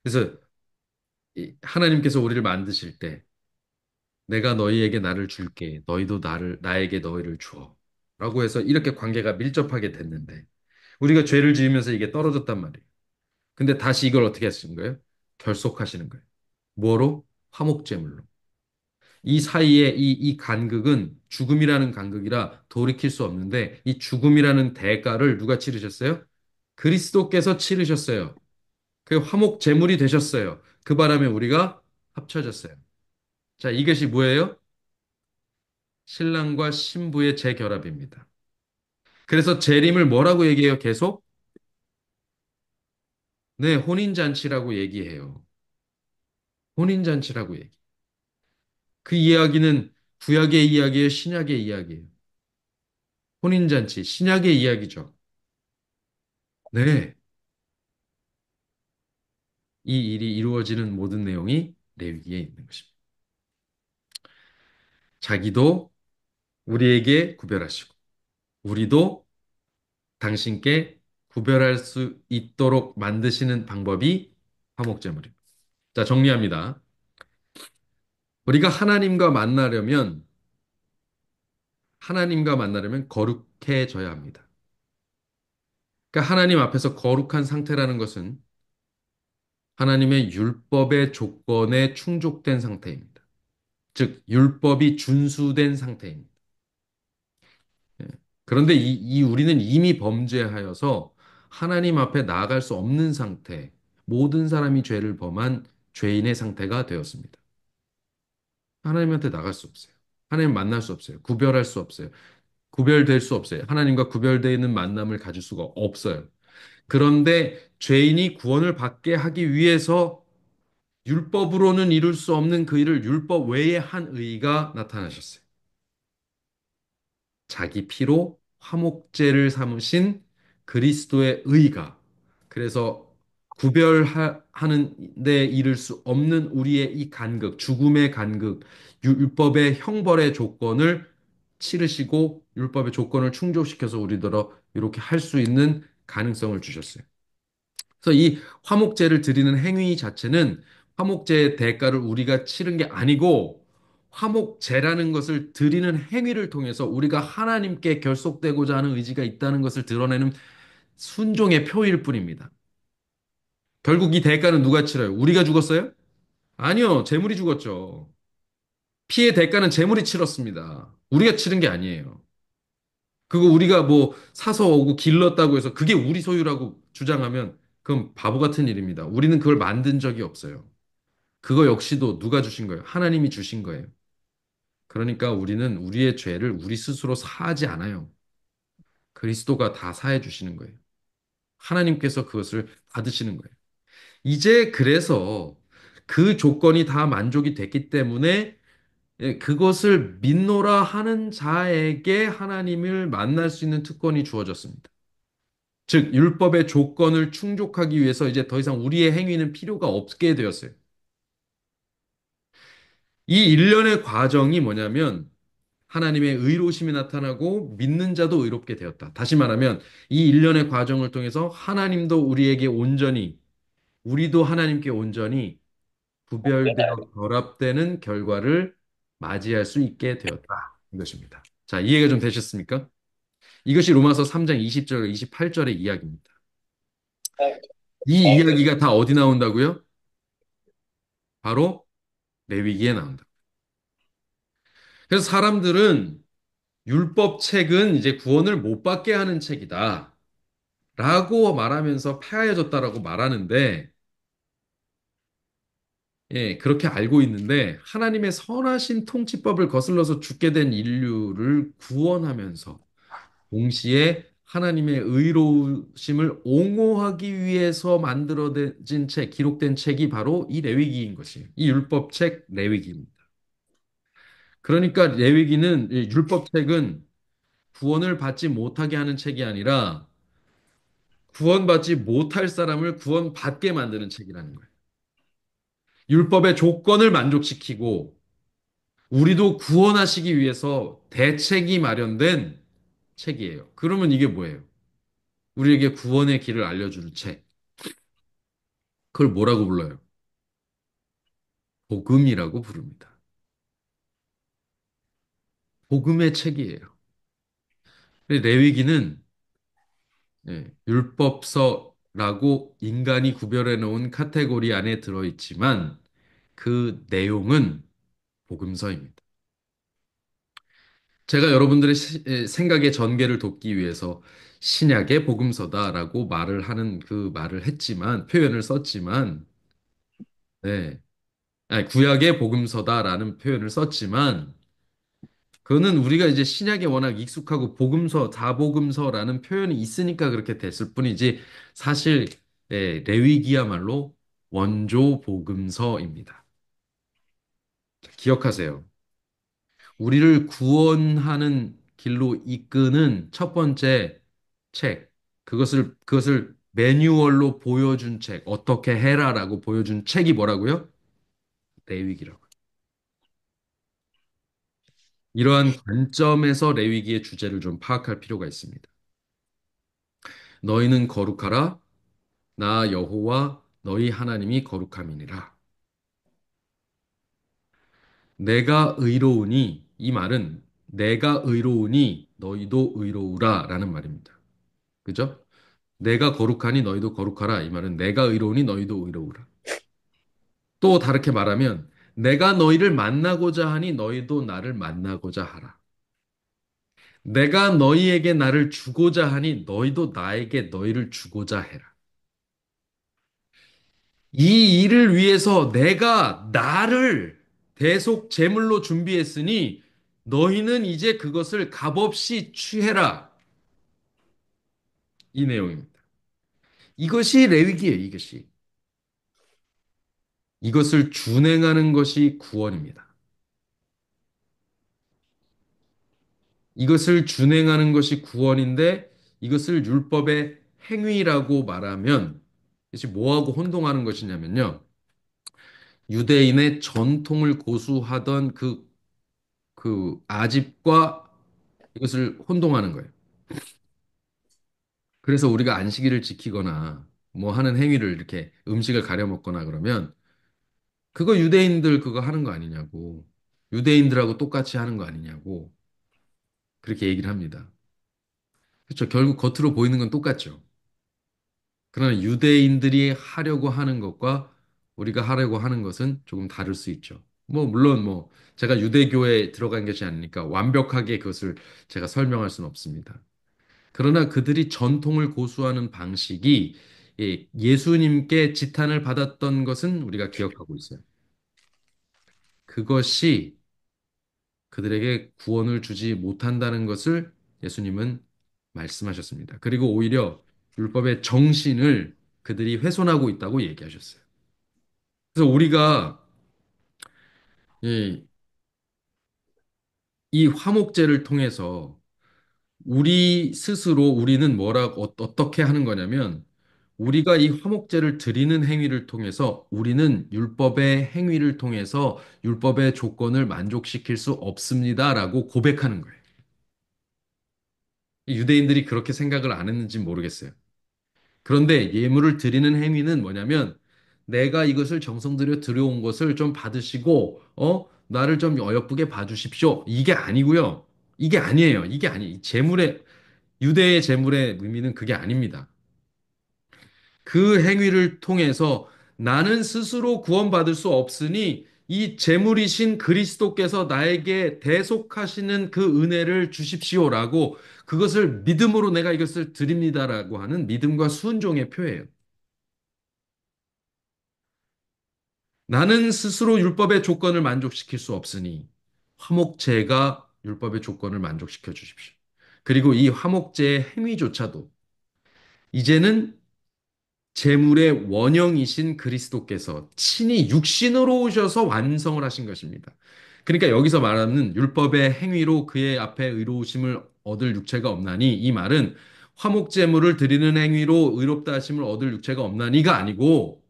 그래서 하나님께서 우리를 만드실 때 내가 너희에게 나를 줄게. 너희도 나에게 너희를 주어. 라고 해서 이렇게 관계가 밀접하게 됐는데, 우리가 죄를 지으면서 이게 떨어졌단 말이에요. 근데 다시 이걸 어떻게 하시는 거예요? 결속하시는 거예요. 뭐로? 화목제물로. 이 사이에 이 간극은 죽음이라는 간극이라 돌이킬 수 없는데, 이 죽음이라는 대가를 누가 치르셨어요? 그리스도께서 치르셨어요. 그 화목제물이 되셨어요. 그 바람에 우리가 합쳐졌어요. 자, 이것이 뭐예요? 신랑과 신부의 재결합입니다. 그래서 재림을 뭐라고 얘기해요? 계속? 네, 혼인잔치라고 얘기해요. 혼인잔치라고 얘기. 그 이야기는 구약의 이야기예요, 신약의 이야기예요. 혼인잔치, 신약의 이야기죠. 네, 이 일이 이루어지는 모든 내용이 레위기에 있는 것입니다. 자기도 우리에게 구별하시고, 우리도 당신께 구별할 수 있도록 만드시는 방법이 화목제물입니다. 자, 정리합니다. 우리가 하나님과 만나려면 거룩해져야 합니다. 그러니까 하나님 앞에서 거룩한 상태라는 것은 하나님의 율법의 조건에 충족된 상태입니다. 즉, 율법이 준수된 상태입니다. 예. 그런데 이 우리는 이미 범죄하여서 하나님 앞에 나아갈 수 없는 상태, 모든 사람이 죄를 범한 죄인의 상태가 되었습니다. 하나님한테 나갈 수 없어요. 하나님 만날 수 없어요. 구별할 수 없어요. 구별될 수 없어요. 하나님과 구별되는 만남을 가질 수가 없어요. 그런데 죄인이 구원을 받게 하기 위해서 율법으로는 이룰 수 없는 그 일을 율법 외에 한 의가 나타나셨어요. 자기 피로 화목제를 삼으신 그리스도의 의가. 그래서 구별하는 데 이를 수 없는 우리의 이 간극, 죽음의 간극, 율법의 형벌의 조건을 치르시고 율법의 조건을 충족시켜서 우리더러 이렇게 할 수 있는 가능성을 주셨어요. 그래서 이 화목제를 드리는 행위 자체는 화목제의 대가를 우리가 치른 게 아니고 화목제라는 것을 드리는 행위를 통해서 우리가 하나님께 결속되고자 하는 의지가 있다는 것을 드러내는 순종의 표일 뿐입니다. 결국 이 대가는 누가 치러요? 우리가 죽었어요? 아니요, 재물이 죽었죠. 피해 대가는 재물이 치렀습니다. 우리가 치른 게 아니에요. 그거 우리가 뭐 사서 오고 길렀다고 해서 그게 우리 소유라고 주장하면 그건 바보 같은 일입니다. 우리는 그걸 만든 적이 없어요. 그거 역시도 누가 주신 거예요? 하나님이 주신 거예요. 그러니까 우리는 우리의 죄를 우리 스스로 사하지 않아요. 그리스도가 다 사해 주시는 거예요. 하나님께서 그것을 받으시는 거예요. 이제 그래서 그 조건이 다 만족이 됐기 때문에 그것을 믿노라 하는 자에게 하나님을 만날 수 있는 특권이 주어졌습니다. 즉, 율법의 조건을 충족하기 위해서 이제 더 이상 우리의 행위는 필요가 없게 되었어요. 이 일련의 과정이 뭐냐면 하나님의 의로우심이 나타나고 믿는 자도 의롭게 되었다. 다시 말하면 이 일련의 과정을 통해서 하나님도 우리에게 온전히, 우리도 하나님께 온전히 구별되어 결합되는 결과를 맞이할 수 있게 되었다. 이것입니다. 자, 이해가 좀 되셨습니까? 이것이 로마서 3장 20절, 28절의 이야기입니다. 이 이야기가 다 어디 나온다고요? 바로 레위기에 나온다. 그래서 사람들은 율법 책은 이제 구원을 못 받게 하는 책이다. 라고 말하면서 폐하여졌다라고 말하는데, 예, 그렇게 알고 있는데, 하나님의 선하신 통치법을 거슬러서 죽게 된 인류를 구원하면서, 동시에 하나님의 의로우심을 옹호하기 위해서 만들어진 책, 기록된 책이 바로 이 레위기인 것이에요. 이 율법책 레위기입니다. 그러니까 레위기는, 이 율법책은 구원을 받지 못하게 하는 책이 아니라 구원받지 못할 사람을 구원받게 만드는 책이라는 거예요. 율법의 조건을 만족시키고 우리도 구원하시기 위해서 대책이 마련된 책이에요. 그러면 이게 뭐예요? 우리에게 구원의 길을 알려주는 책. 그걸 뭐라고 불러요? 복음이라고 부릅니다. 복음의 책이에요. 레위기는 율법서라고 인간이 구별해 놓은 카테고리 안에 들어있지만 그 내용은 복음서입니다. 제가 여러분들의 생각의 전개를 돕기 위해서 신약의 복음서다라고 말을 하는 그 말을 했지만, 표현을 썼지만, 네. 아니, 구약의 복음서다라는 표현을 썼지만, 그거는 우리가 이제 신약에 워낙 익숙하고 복음서, 다복음서라는 표현이 있으니까 그렇게 됐을 뿐이지, 사실, 레위기야말로 원조 복음서입니다. 자, 기억하세요. 우리를 구원하는 길로 이끄는 첫 번째 책, 그것을 매뉴얼로 보여준 책, 어떻게 해라라고 보여준 책이 뭐라고요? 레위기라고. 이러한 관점에서 레위기의 주제를 좀 파악할 필요가 있습니다. 너희는 거룩하라, 나 여호와 너희 하나님이 거룩함이니라. 내가 의로우니, 이 말은 내가 의로우니 너희도 의로우라라는 말입니다. 그죠? 내가 거룩하니 너희도 거룩하라. 이 말은 내가 의로우니 너희도 의로우라. 또 다르게 말하면 내가 너희를 만나고자 하니 너희도 나를 만나고자 하라. 내가 너희에게 나를 주고자 하니 너희도 나에게 너희를 주고자 해라. 이 일을 위해서 내가 나를 대속 제물로 준비했으니 너희는 이제 그것을 값없이 취해라. 이 내용입니다. 이것이 레위기예요, 이것이. 이것을 준행하는 것이 구원입니다. 이것을 준행하는 것이 구원인데 이것을 율법의 행위라고 말하면 이것이 뭐하고 혼동하는 것이냐면요. 유대인의 전통을 고수하던 그 아집과 이것을 혼동하는 거예요. 그래서 우리가 안식일을 지키거나 뭐 하는 행위를 이렇게 음식을 가려 먹거나 그러면 그거 유대인들 그거 하는 거 아니냐고. 유대인들하고 똑같이 하는 거 아니냐고. 그렇게 얘기를 합니다. 그렇죠. 결국 겉으로 보이는 건 똑같죠. 그러나 유대인들이 하려고 하는 것과 우리가 하려고 하는 것은 조금 다를 수 있죠. 뭐, 물론 뭐, 제가 유대교에 들어간 것이 아니니까 완벽하게 그것을 제가 설명할 수는 없습니다. 그러나 그들이 전통을 고수하는 방식이 예수님께 지탄을 받았던 것은 우리가 기억하고 있어요. 그것이 그들에게 구원을 주지 못한다는 것을 예수님은 말씀하셨습니다. 그리고 오히려 율법의 정신을 그들이 훼손하고 있다고 얘기하셨어요. 그래서 우리가 이, 이 화목제를 통해서 우리 스스로 우리는 어떻게 하는 거냐면 우리가 이 화목제를 드리는 행위를 통해서 우리는 율법의 행위를 통해서 율법의 조건을 만족시킬 수 없습니다라고 고백하는 거예요. 이 유대인들이 그렇게 생각을 안 했는지 모르겠어요. 그런데 예물을 드리는 행위는 뭐냐면 내가 이것을 정성 들여 들여온 것을 좀 받으시고 나를 좀 어여쁘게 봐주십시오. 이게 아니고요. 이게 아니에요. 이게 아니. 재물의 유대의 재물의 의미는 그게 아닙니다. 그 행위를 통해서 나는 스스로 구원받을 수 없으니 이 재물이신 그리스도께서 나에게 대속하시는 그 은혜를 주십시오라고 그것을 믿음으로 내가 이것을 드립니다라고 하는 믿음과 순종의 표예요. 나는 스스로 율법의 조건을 만족시킬 수 없으니 화목제가 율법의 조건을 만족시켜 주십시오. 그리고 이 화목제의 행위조차도 이제는 재물의 원형이신 그리스도께서 친히 육신으로 오셔서 완성을 하신 것입니다. 그러니까 여기서 말하는 율법의 행위로 그의 앞에 의로우심을 얻을 육체가 없나니 이 말은 화목제물을 드리는 행위로 의롭다 하심을 얻을 육체가 없나니가 아니고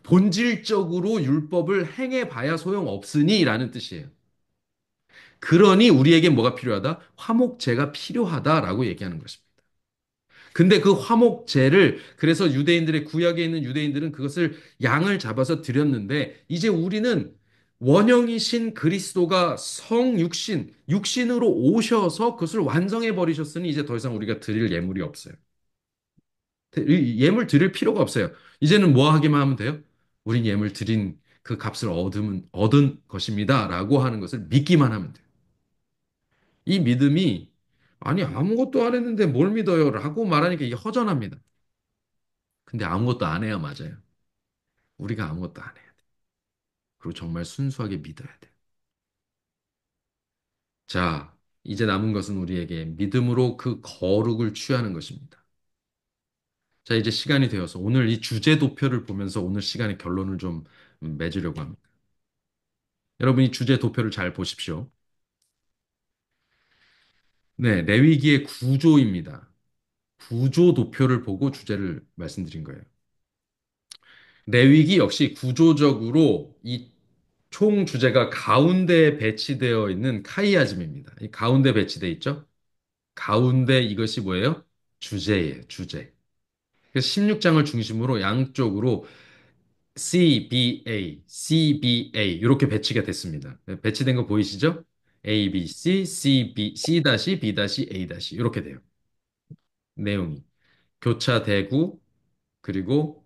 본질적으로 율법을 행해 봐야 소용없으니라는 뜻이에요. 그러니 우리에게 뭐가 필요하다? 화목제가 필요하다라고 얘기하는 것입니다. 근데 그 화목제를 그래서 유대인들의 구약에 있는 유대인들은 그것을 양을 잡아서 드렸는데 이제 우리는 원형이신 그리스도가 성육신, 육신으로 오셔서 그것을 완성해 버리셨으니 이제 더 이상 우리가 드릴 예물이 없어요. 예물 드릴 필요가 없어요. 이제는 뭐 하기만 하면 돼요? 우린 예물 드린 그 값을 얻은 것입니다라고 하는 것을 믿기만 하면 돼요. 이 믿음이 아니 아무것도 안 했는데 뭘 믿어요? 라고 말하니까 이게 허전합니다. 근데 아무것도 안 해야 맞아요. 우리가 아무것도 안 해야 돼. 그리고 정말 순수하게 믿어야 돼. 자, 이제 남은 것은 우리에게 믿음으로 그 거룩을 취하는 것입니다. 자, 이제 시간이 되어서 오늘 이 주제 도표를 보면서 오늘 시간의 결론을 좀 맺으려고 합니다. 여러분 이 주제 도표를 잘 보십시오. 네, 레위기의 구조입니다. 구조 도표를 보고 주제를 말씀드린 거예요. 레위기 역시 구조적으로 이 총 주제가 가운데에 배치되어 있는 카이아즘입니다. 이 가운데 배치되어 있죠? 가운데 이것이 뭐예요? 주제예요, 주제. 그래서 16장을 중심으로 양쪽으로 CBA, CBA 이렇게 배치가 됐습니다. 배치된 거 보이시죠? A, B, C, C, B, C 다시 B 다시 A 다시 이렇게 돼요. 내용이 교차대구 그리고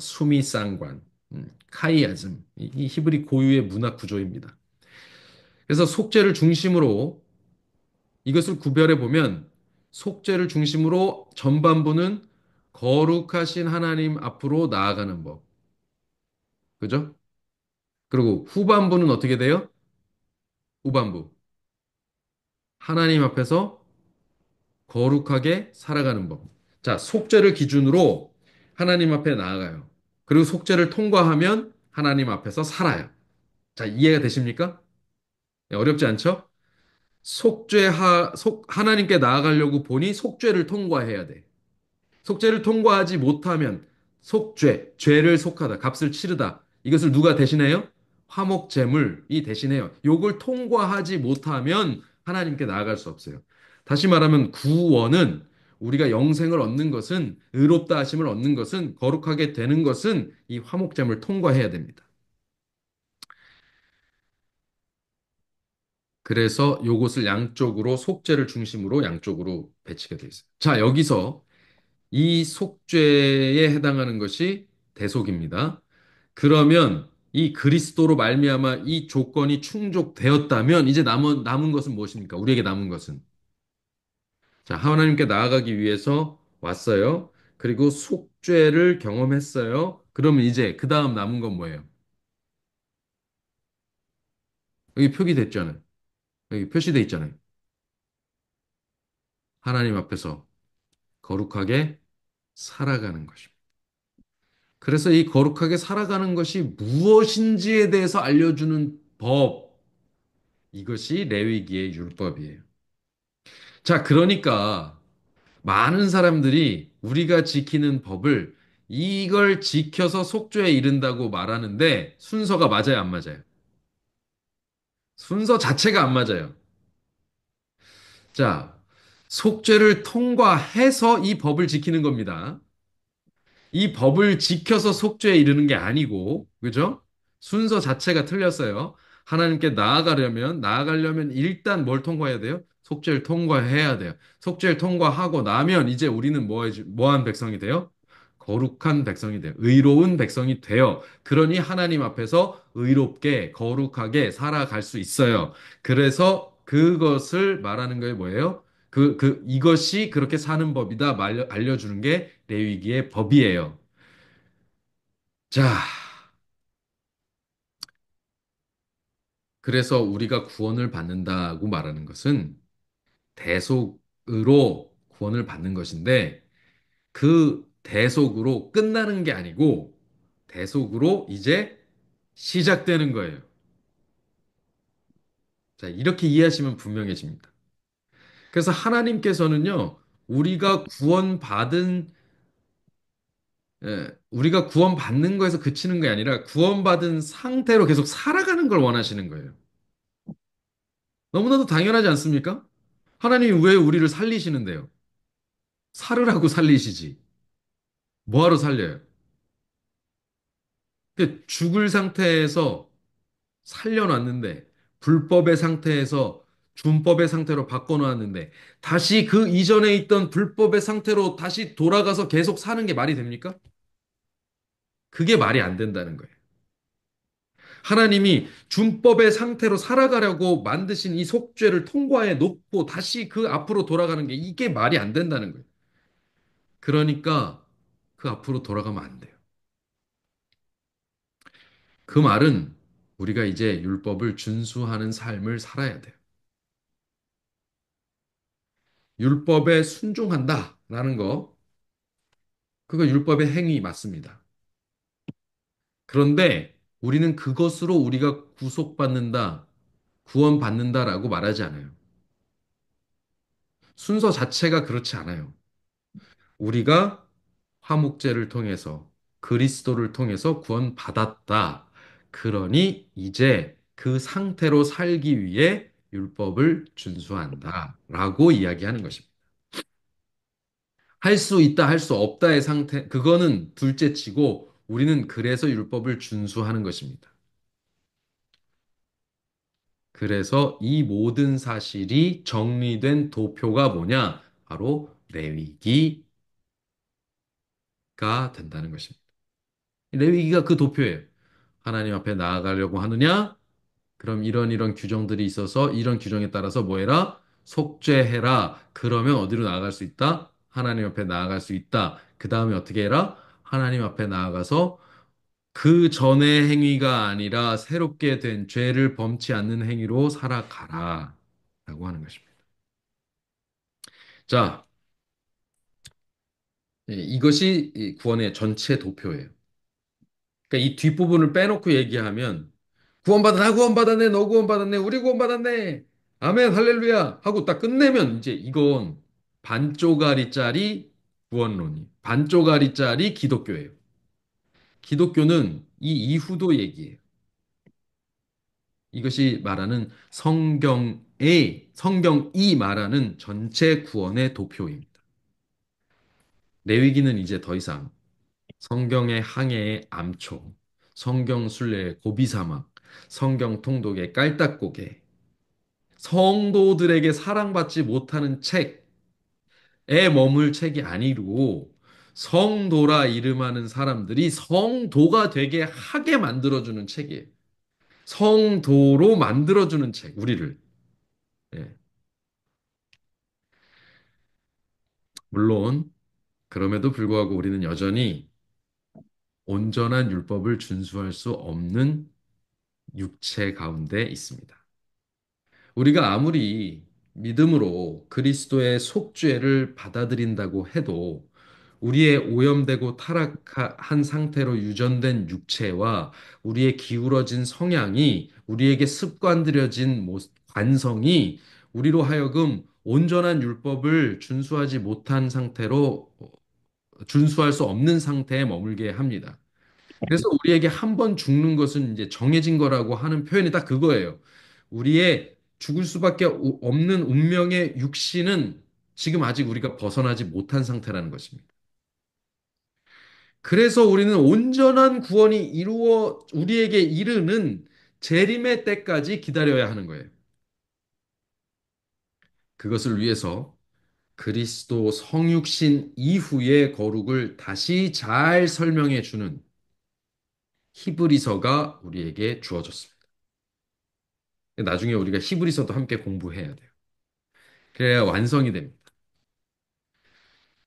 수미상관, 카이아즘 이 히브리 고유의 문화 구조입니다. 그래서 속죄를 중심으로 이것을 구별해 보면 속죄를 중심으로 전반부는 거룩하신 하나님 앞으로 나아가는 법. 그죠? 그리고 후반부는 어떻게 돼요? 후반부. 하나님 앞에서 거룩하게 살아가는 법. 자, 속죄를 기준으로 하나님 앞에 나아가요. 그리고 속죄를 통과하면 하나님 앞에서 살아요. 자, 이해가 되십니까? 네, 어렵지 않죠? 하나님께 나아가려고 보니 속죄를 통과해야 돼. 속죄를 통과하지 못하면 죄를 속하다, 값을 치르다. 이것을 누가 대신해요? 화목제물이 대신해요. 요걸 통과하지 못하면 하나님께 나아갈 수 없어요. 다시 말하면 구원은 우리가 영생을 얻는 것은 의롭다 하심을 얻는 것은 거룩하게 되는 것은 이 화목제물 통과해야 됩니다. 그래서 요것을 양쪽으로 속죄를 중심으로 양쪽으로 배치가 되어 있어요. 자, 여기서 이 속죄에 해당하는 것이 대속입니다. 그러면 이 그리스도로 말미암아 이 조건이 충족되었다면 이제 남은 것은 무엇입니까? 우리에게 남은 것은 자, 하나님께 나아가기 위해서 왔어요. 그리고 속죄를 경험했어요. 그러면 이제 그 다음 남은 건 뭐예요? 여기 표기됐잖아요. 여기 표시돼 있잖아요. 하나님 앞에서 거룩하게 살아가는 것입니다. 그래서 이 거룩하게 살아가는 것이 무엇인지에 대해서 알려주는 법, 이것이 레위기의 율법이에요. 자, 그러니까 많은 사람들이 우리가 지키는 법을 이걸 지켜서 속죄에 이른다고 말하는데 순서가 맞아요, 안 맞아요? 순서 자체가 안 맞아요. 자, 속죄를 통과해서 이 법을 지키는 겁니다. 이 법을 지켜서 속죄에 이르는 게 아니고, 그죠? 순서 자체가 틀렸어요. 하나님께 나아가려면 일단 뭘 통과해야 돼요? 속죄를 통과해야 돼요. 속죄를 통과하고 나면 이제 우리는 뭐한 백성이 돼요? 거룩한 백성이 돼요. 의로운 백성이 돼요. 그러니 하나님 앞에서 의롭게, 거룩하게 살아갈 수 있어요. 그래서 그것을 말하는 게 뭐예요? 이것이 그렇게 사는 법이다 알려주는 게 레위기의 법이에요. 자, 그래서 우리가 구원을 받는다고 말하는 것은 대속으로 구원을 받는 것인데 그 대속으로 끝나는 게 아니고 대속으로 이제 시작되는 거예요. 자, 이렇게 이해하시면 분명해집니다. 그래서 하나님께서는요, 우리가 구원받는 거에서 그치는 게 아니라 구원받은 상태로 계속 살아가는 걸 원하시는 거예요. 너무나도 당연하지 않습니까? 하나님이 왜 우리를 살리시는데요? 살으라고 살리시지. 뭐하러 살려요? 죽을 상태에서 살려놨는데, 불법의 상태에서 준법의 상태로 바꿔놓았는데, 다시 그 이전에 있던 불법의 상태로 다시 돌아가서 계속 사는 게 말이 됩니까? 그게 말이 안 된다는 거예요. 하나님이 준법의 상태로 살아가려고 만드신 이 속죄를 통과해 놓고 다시 그 앞으로 돌아가는 게 이게 말이 안 된다는 거예요. 그러니까 그 앞으로 돌아가면 안 돼요. 그 말은 우리가 이제 율법을 준수하는 삶을 살아야 돼요. 율법에 순종한다라는 거, 그거 율법의 행위 맞습니다. 그런데 우리는 그것으로 우리가 구속받는다, 구원받는다라고 말하지 않아요. 순서 자체가 그렇지 않아요. 우리가 화목제를 통해서 그리스도를 통해서 구원받았다. 그러니 이제 그 상태로 살기 위해 율법을 준수한다. 라고 이야기하는 것입니다. 할 수 있다, 할 수 없다의 상태, 그거는 둘째 치고 우리는 그래서 율법을 준수하는 것입니다. 그래서 이 모든 사실이 정리된 도표가 뭐냐? 바로 레위기가 된다는 것입니다. 레위기가 그 도표예요. 하나님 앞에 나아가려고 하느냐? 그럼 이런 규정들이 있어서 이런 규정에 따라서 뭐 해라? 속죄해라. 그러면 어디로 나아갈 수 있다? 하나님 앞에 나아갈 수 있다. 그 다음에 어떻게 해라? 하나님 앞에 나아가서 그 전의 행위가 아니라 새롭게 된 죄를 범치 않는 행위로 살아가라. 라고 하는 것입니다. 자, 이것이 이 구원의 전체 도표예요. 그러니까 이 뒷부분을 빼놓고 얘기하면 구원받아, 나 구원받았네, 너 구원받았네, 우리 구원받았네, 아멘, 할렐루야 하고 딱 끝내면 이제 이건 반쪼가리짜리 구원론이, 반쪼가리짜리 기독교예요. 기독교는 이 이후도 얘기해요. 이것이 말하는 성경이 말하는 전체 구원의 도표입니다. 레위기는 이제 더 이상 성경의 항해의 암초, 성경 순례의 고비사막, 성경 통독의 깔딱고개, 성도들에게 사랑받지 못하는 책에 머물 책이 아니고 성도라 이름하는 사람들이 성도가 되게 하게 만들어주는 책이에요. 성도로 만들어주는 책, 우리를. 예. 물론, 그럼에도 불구하고 우리는 여전히 온전한 율법을 준수할 수 없는 육체 가운데 있습니다. 우리가 아무리 믿음으로 그리스도의 속죄를 받아들인다고 해도 우리의 오염되고 타락한 상태로 유전된 육체와 우리의 기울어진 성향이 우리에게 습관들여진 관성이 우리로 하여금 온전한 율법을 준수하지 못한 상태로 준수할 수 없는 상태에 머물게 합니다. 그래서 우리에게 한 번 죽는 것은 이제 정해진 거라고 하는 표현이 딱 그거예요. 우리의 죽을 수밖에 없는 운명의 육신은 지금 아직 우리가 벗어나지 못한 상태라는 것입니다. 그래서 우리는 온전한 구원이 이루어 우리에게 이르는 재림의 때까지 기다려야 하는 거예요. 그것을 위해서 그리스도 성육신 이후의 거룩을 다시 잘 설명해 주는 히브리서가 우리에게 주어졌습니다. 나중에 우리가 히브리서도 함께 공부해야 돼요. 그래야 완성이 됩니다.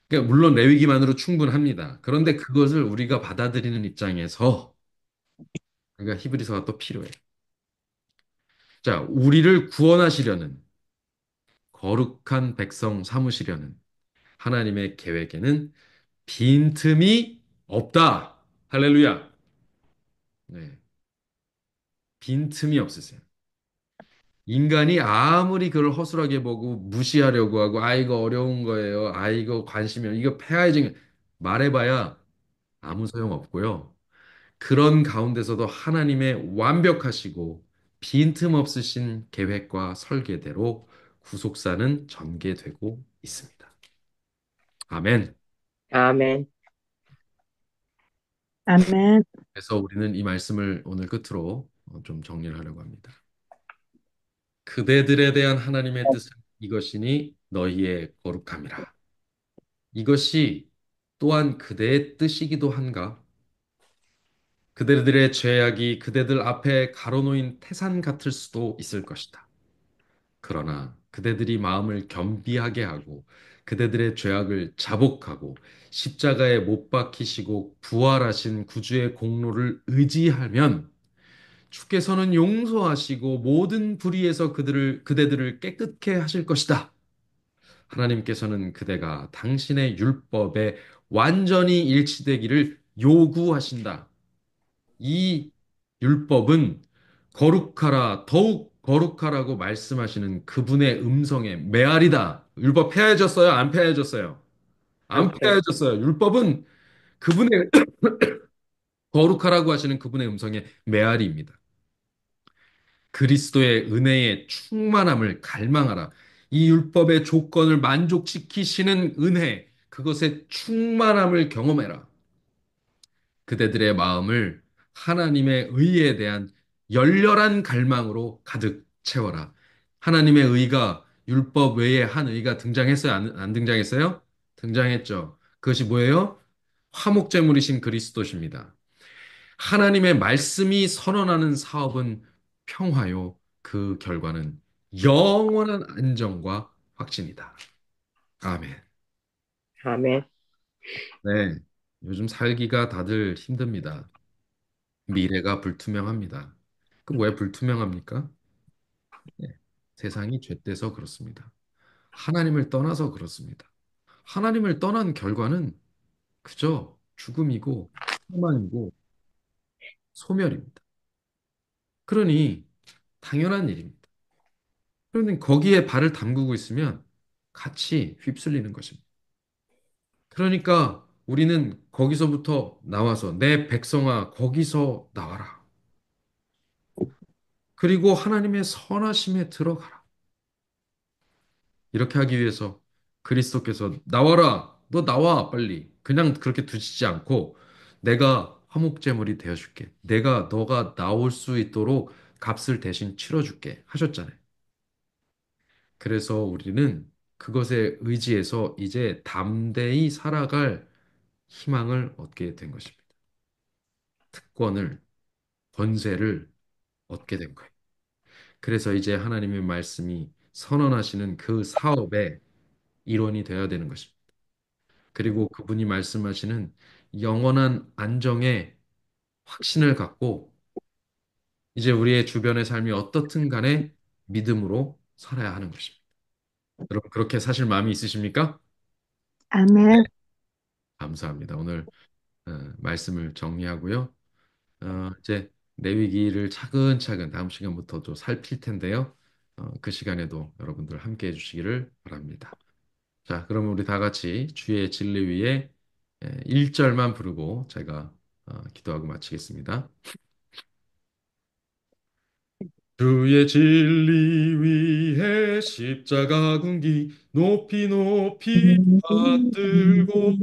그러니까 물론 레위기만으로 충분합니다. 그런데 그것을 우리가 받아들이는 입장에서 그러니까 히브리서가 또 필요해요. 자, 우리를 구원하시려는 거룩한 백성 삼으시려는 하나님의 계획에는 빈틈이 없다. 할렐루야. 네, 빈틈이 없으세요. 인간이 아무리 그걸 허술하게 보고 무시하려고 하고 아 이거 어려운 거예요. 아 이거 관심이 이거 폐하해진 말해봐야 아무 소용 없고요. 그런 가운데서도 하나님의 완벽하시고 빈틈 없으신 계획과 설계대로 구속사는 전개되고 있습니다. 아멘. 아멘. 아멘. 그래서 우리는 이 말씀을 오늘 끝으로 좀 정리를 하려고 합니다. 그대들에 대한 하나님의 뜻은 이것이니 너희의 거룩함이라. 이것이 또한 그대의 뜻이기도 한가? 그대들의 죄악이 그대들 앞에 가로놓인 태산 같을 수도 있을 것이다. 그러나 그대들이 마음을 겸비하게 하고 그대들의 죄악을 자복하고 십자가에 못 박히시고 부활하신 구주의 공로를 의지하면 주께서는 용서하시고 모든 불의에서 그대들을 깨끗게 하실 것이다. 하나님께서는 그대가 당신의 율법에 완전히 일치되기를 요구하신다. 이 율법은 거룩하라, 더욱 거룩하라고 말씀하시는 그분의 음성에 메아리다. 율법 폐하해졌어요? 안 폐하해졌어요? 안 한패. 폐하해졌어요. 율법은 그분의 거룩하라고 하시는 그분의 음성에 메아리입니다. 그리스도의 은혜의 충만함을 갈망하라. 이 율법의 조건을 만족시키시는 은혜, 그것의 충만함을 경험해라. 그대들의 마음을 하나님의 의에 대한 열렬한 갈망으로 가득 채워라. 하나님의 의가 율법 외에 한 의가 등장했어요? 안 등장했어요? 등장했죠. 그것이 뭐예요? 화목제물이신 그리스도십니다. 하나님의 말씀이 선언하는 사업은 평화요. 그 결과는 영원한 안정과 확신이다. 아멘. 아멘. 네. 요즘 살기가 다들 힘듭니다. 미래가 불투명합니다. 그럼 왜 불투명합니까? 네. 세상이 죄돼서 그렇습니다. 하나님을 떠나서 그렇습니다. 하나님을 떠난 결과는 그저 죽음이고 사망이고 소멸입니다. 그러니 당연한 일입니다. 그러니 거기에 발을 담그고 있으면 같이 휩쓸리는 것입니다. 그러니까 우리는 거기서부터 나와서 내 백성아 거기서 나와라. 그리고 하나님의 선하심에 들어가라. 이렇게 하기 위해서 그리스도께서 나와라. 너 나와 빨리. 그냥 그렇게 두시지 않고 내가 화목제물이 되어 줄게. 내가 너가 나올 수 있도록 값을 대신 치러 줄게 하셨잖아요. 그래서 우리는 그것에 의지해서 이제 담대히 살아갈 희망을 얻게 된 것입니다. 특권을, 권세를 얻게 된 거예요. 그래서 이제 하나님의 말씀이 선언하시는 그 사업의 일원이 되어야 되는 것입니다. 그리고 그분이 말씀하시는 영원한 안정의 확신을 갖고 이제 우리의 주변의 삶이 어떻든 간에 믿음으로 살아야 하는 것입니다. 여러분, 그렇게 사실 마음이 있으십니까? 아멘. 감사합니다. 오늘 말씀을 정리하고요. 이제 내위기를 차근차근 다음 시간부터 또 살필 텐데요. 그 시간에도 여러분들 함께 해주시기를 바랍니다. 자, 그러면 우리 다 같이 주의 진리 위에 1절만 부르고 제가 기도하고 마치겠습니다. 주의 진리 위에 십자가 군기 높이 높이 받들고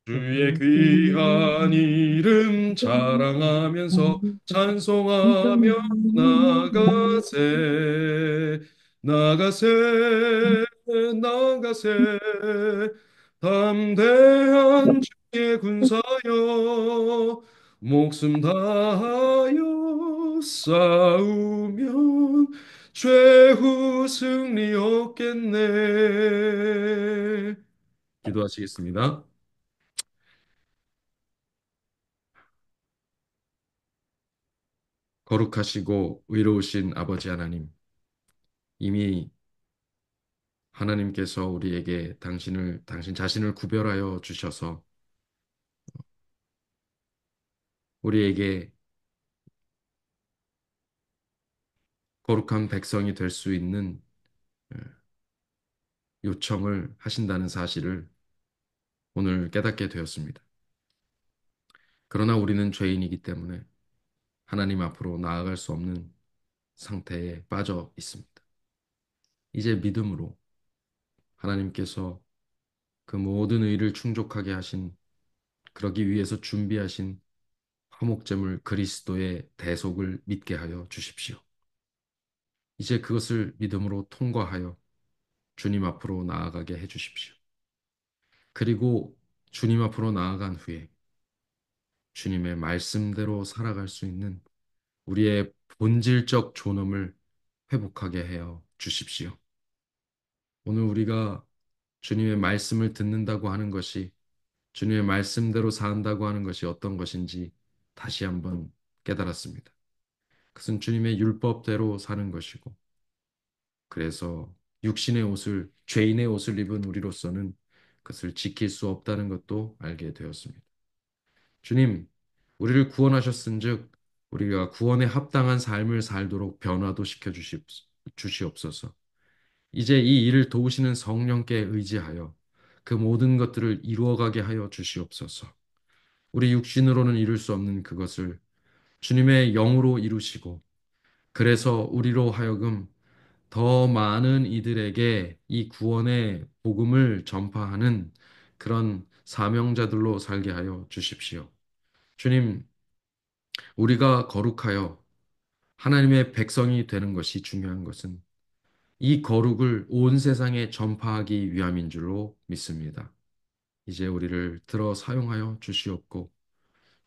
주의 귀한 이름 자랑하면서 찬송하며 나가세 나가세 나가세 담대한 주의 군사여 목숨 다하여 싸우면 최후 승리 없겠네. 기도하시겠습니다. 거룩하시고 의로우신 아버지 하나님, 이미 하나님께서 우리에게 당신 자신을 구별하여 주셔서 우리에게 거룩한 백성이 될 수 있는 어, 요청을 하신다는 사실을 오늘 깨닫게 되었습니다. 그러나 우리는 죄인이기 때문에 하나님 앞으로 나아갈 수 없는 상태에 빠져 있습니다. 이제 믿음으로 하나님께서 그 모든 의를 충족하게 하신, 그러기 위해서 준비하신 화목제물 그리스도의 대속을 믿게 하여 주십시오. 이제 그것을 믿음으로 통과하여 주님 앞으로 나아가게 해 주십시오. 그리고 주님 앞으로 나아간 후에 주님의 말씀대로 살아갈 수 있는 우리의 본질적 존엄을 회복하게 하여 주십시오. 오늘 우리가 주님의 말씀을 듣는다고 하는 것이, 주님의 말씀대로 산다고 하는 것이 어떤 것인지 다시 한번 깨달았습니다. 그것은 주님의 율법대로 사는 것이고, 그래서 육신의 옷을, 죄인의 옷을 입은 우리로서는 그것을 지킬 수 없다는 것도 알게 되었습니다. 주님, 우리를 구원하셨은즉 우리가 구원에 합당한 삶을 살도록 변화도 주시옵소서. 이제 이 일을 도우시는 성령께 의지하여 그 모든 것들을 이루어가게 하여 주시옵소서. 우리 육신으로는 이룰 수 없는 그것을 주님의 영으로 이루시고, 그래서 우리로 하여금 더 많은 이들에게 이 구원의 복음을 전파하는 그런 사명자들로 살게 하여 주십시오. 주님, 우리가 거룩하여 하나님의 백성이 되는 것이 중요한 것은 이 거룩을 온 세상에 전파하기 위함인 줄로 믿습니다. 이제 우리를 들어 사용하여 주시옵고,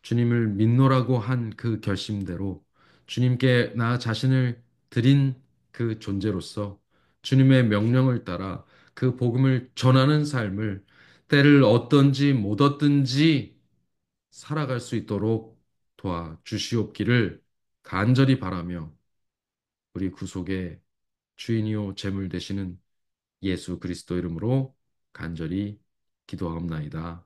주님을 믿노라고 한 그 결심대로 주님께 나 자신을 드린 그 존재로서 주님의 명령을 따라 그 복음을 전하는 삶을 때를 얻든지 못 얻든지 살아갈 수 있도록 도와 주시옵기를 간절히 바라며 우리 구속의 주인이요 재물 되시는 예수 그리스도 이름으로 간절히 기도하옵나이다.